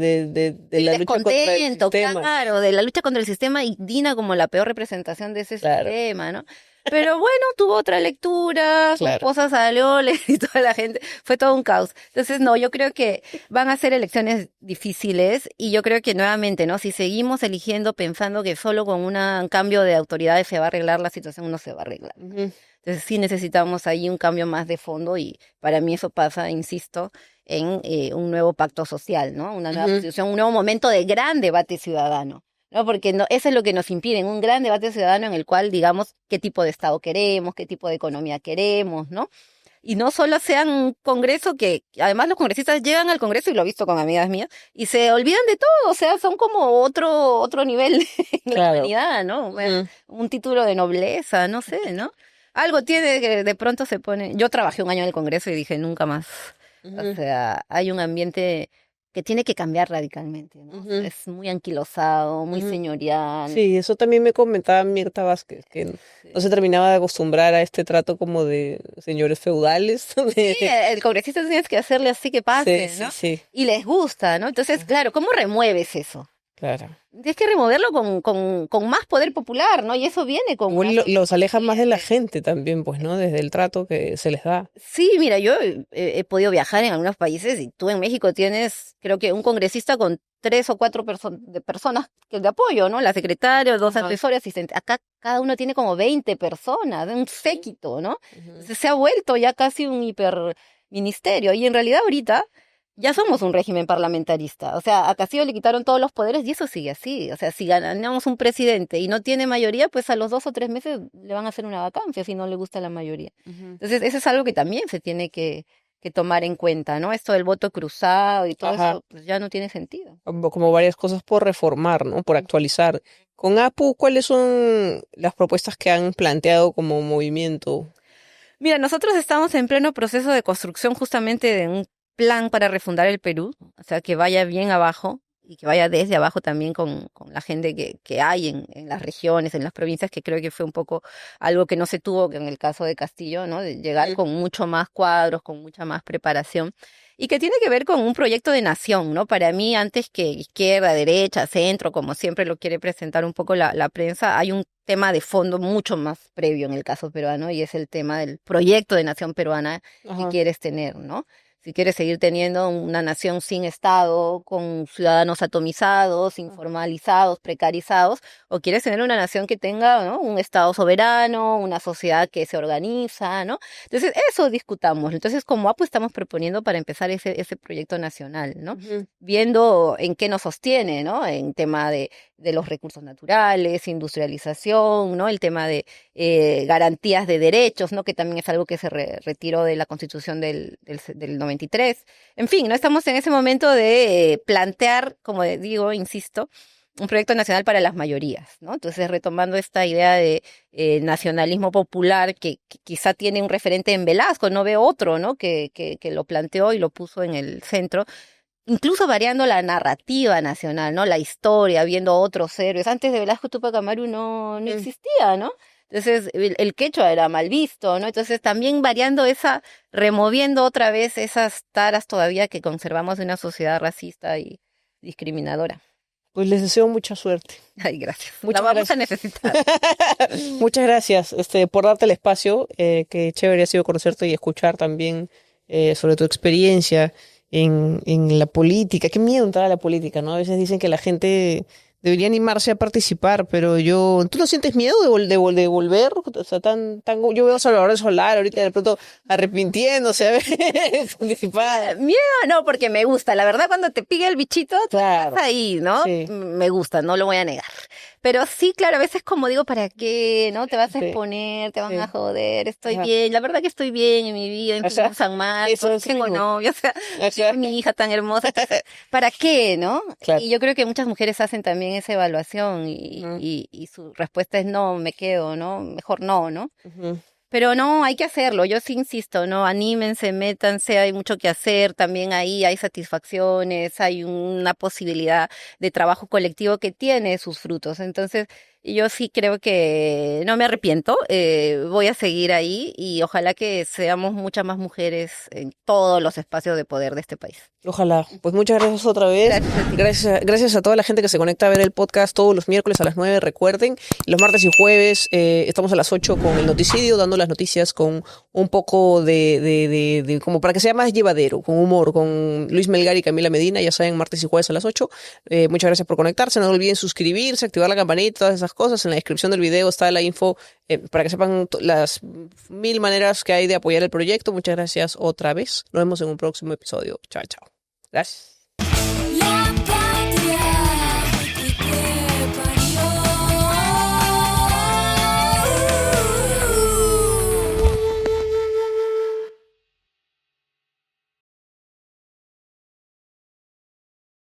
Speaker 1: el
Speaker 2: la lucha contra el
Speaker 1: descontento,
Speaker 2: sistema.
Speaker 1: claro, de la lucha contra el sistema y Dina como la peor representación de ese
Speaker 2: Claro.
Speaker 1: sistema, ¿no? Pero bueno, tuvo otra lectura, su esposa salió, y toda la gente, fue todo un caos. Entonces, no, yo creo que van a ser elecciones difíciles y yo creo que nuevamente, ¿no? Si seguimos eligiendo pensando que solo con un cambio de autoridades se va a arreglar la situación, no se va a arreglar. Entonces, sí necesitamos ahí un cambio más de fondo y para mí eso pasa, insisto, en un nuevo pacto social, ¿no? Una nueva constitución, un nuevo momento de gran debate ciudadano. ¿No? Porque no, eso es lo que nos impide, un gran debate ciudadano en el cual digamos qué tipo de Estado queremos, qué tipo de economía queremos, ¿no? Y no solo sean un congreso que, además los congresistas llegan al congreso, y lo he visto con amigas mías, y se olvidan de todo, o sea, son como otro nivel en la humanidad, ¿no? Un título de nobleza, no sé, ¿no? Algo tiene que de pronto se pone... Yo trabajé un año en el congreso y dije, nunca más. O sea, hay un ambiente que tiene que cambiar radicalmente, ¿no? Es muy anquilosado, muy señorial.
Speaker 2: Sí, eso también me comentaba Mirta Vázquez, que no se terminaba de acostumbrar a este trato como de señores feudales.
Speaker 1: Sí, el congresista tienes que hacerle así que pase,
Speaker 2: sí,
Speaker 1: ¿no?
Speaker 2: Sí.
Speaker 1: Y les gusta, ¿no? Entonces, claro, ¿cómo remueves eso?
Speaker 2: Claro.
Speaker 1: Tienes que removerlo con más poder popular, ¿no? Y eso viene con...
Speaker 2: Los alejan más de la gente también, pues, ¿no? Desde el trato que se les da.
Speaker 1: Sí, mira, yo he podido viajar en algunos países y tú en México tienes, creo que un congresista con 3 o 4 personas que de apoyo, ¿no? La secretaria, 2 asesores, asistentes. Acá cada uno tiene como 20 personas, un séquito, ¿no? Entonces se ha vuelto ya casi un hiperministerio. Y en realidad ahorita ya somos un régimen parlamentarista. O sea, a Castillo le quitaron todos los poderes y eso sigue así. O sea, si ganamos un presidente y no tiene mayoría, pues a los 2 o 3 meses le van a hacer una vacancia si no le gusta la mayoría. Entonces, eso es algo que también se tiene que tomar en cuenta, ¿no? Esto del voto cruzado y todo eso, pues ya no tiene sentido.
Speaker 2: Como varias cosas por reformar, ¿no? Por actualizar. Con APU, ¿cuáles son las propuestas que han planteado como movimiento?
Speaker 1: Mira, nosotros estamos en pleno proceso de construcción justamente de un plan para refundar el Perú, o sea, que vaya bien abajo y que vaya desde abajo también con la gente que hay en las regiones, en las provincias, que creo que fue un poco algo que no se tuvo en el caso de Castillo, ¿no? De llegar con mucho más cuadros, con mucha más preparación, y que tiene que ver con un proyecto de nación, ¿no? Para mí, antes que izquierda, derecha, centro, como siempre lo quiere presentar un poco la prensa, hay un tema de fondo mucho más previo en el caso peruano, y es el tema del proyecto de nación peruana que quieres tener, ¿no? Si quieres seguir teniendo una nación sin Estado, con ciudadanos atomizados, informalizados, precarizados, o quieres tener una nación que tenga, ¿no? Un Estado soberano, una sociedad que se organiza, ¿no? Entonces, eso discutamos. Entonces, como APU estamos proponiendo para empezar ese proyecto nacional, ¿no? Viendo en qué nos sostiene, ¿no? En tema de los recursos naturales, industrialización, ¿no? El tema de garantías de derechos, ¿no? Que también es algo que se retiró de la Constitución del 93. En fin, ¿no? Estamos en ese momento de plantear, como digo, insisto, un proyecto nacional para las mayorías, ¿no? Entonces, retomando esta idea de nacionalismo popular que quizá tiene un referente en Velasco, no veo otro, ¿no? Que lo planteó y lo puso en el centro, incluso variando la narrativa nacional, ¿no? La historia, viendo otros héroes. Antes de Velasco, Túpac Amaru no existía, ¿no? Entonces, el quechua era mal visto, ¿no? Entonces, también variando removiendo otra vez esas taras todavía que conservamos de una sociedad racista y discriminadora.
Speaker 2: Pues les deseo mucha suerte.
Speaker 1: Ay, gracias. La vamos a necesitar.
Speaker 2: Muchas gracias por darte el espacio. Qué chévere ha sido conocerte y escuchar también sobre tu experiencia en la política. Qué miedo entrar a la política, ¿no? A veces dicen que la gente debería animarse a participar, pero ¿tú no sientes miedo de volver? O sea, yo veo a Salvador Solar ahorita de pronto arrepintiéndose, a ver, participar.
Speaker 1: Miedo, no, porque me gusta. La verdad, cuando te pica el bichito,
Speaker 2: claro,
Speaker 1: estás ahí, ¿no? Sí. Me gusta, no lo voy a negar. Pero sí, claro, a veces como digo, ¿para qué? ¿No? Te vas a exponer, te van a joder, estoy bien. La verdad que estoy bien en mi vida, en San Marcos, tengo novio, o sea, mi hija tan hermosa. ¿Para qué, no? Claro. Y yo creo que muchas mujeres hacen también esa evaluación y su respuesta es no, me quedo, ¿no? Mejor no, ¿no? Pero no, hay que hacerlo, yo sí insisto, ¿no? Anímense, métanse, hay mucho que hacer, también ahí hay satisfacciones, hay una posibilidad de trabajo colectivo que tiene sus frutos. Entonces, yo sí creo que no me arrepiento, voy a seguir ahí y ojalá que seamos muchas más mujeres en todos los espacios de poder de este país.
Speaker 2: Ojalá. Pues muchas gracias otra vez. Gracias a toda la gente que se conecta a ver el podcast todos los miércoles a las 9, recuerden. Los martes y jueves estamos a las 8 con el noticidio, dando las noticias con un poco de como para que sea más llevadero, con humor, con Luis Melgar y Camila Medina, ya saben, martes y jueves a las 8. Muchas gracias por conectarse. No olviden suscribirse, activar la campanita, todas esas cosas. En la descripción del video está la info para que sepan las 1000 maneras que hay de apoyar el proyecto. Muchas gracias otra vez. Nos vemos en un próximo episodio. Chao, chao. Gracias.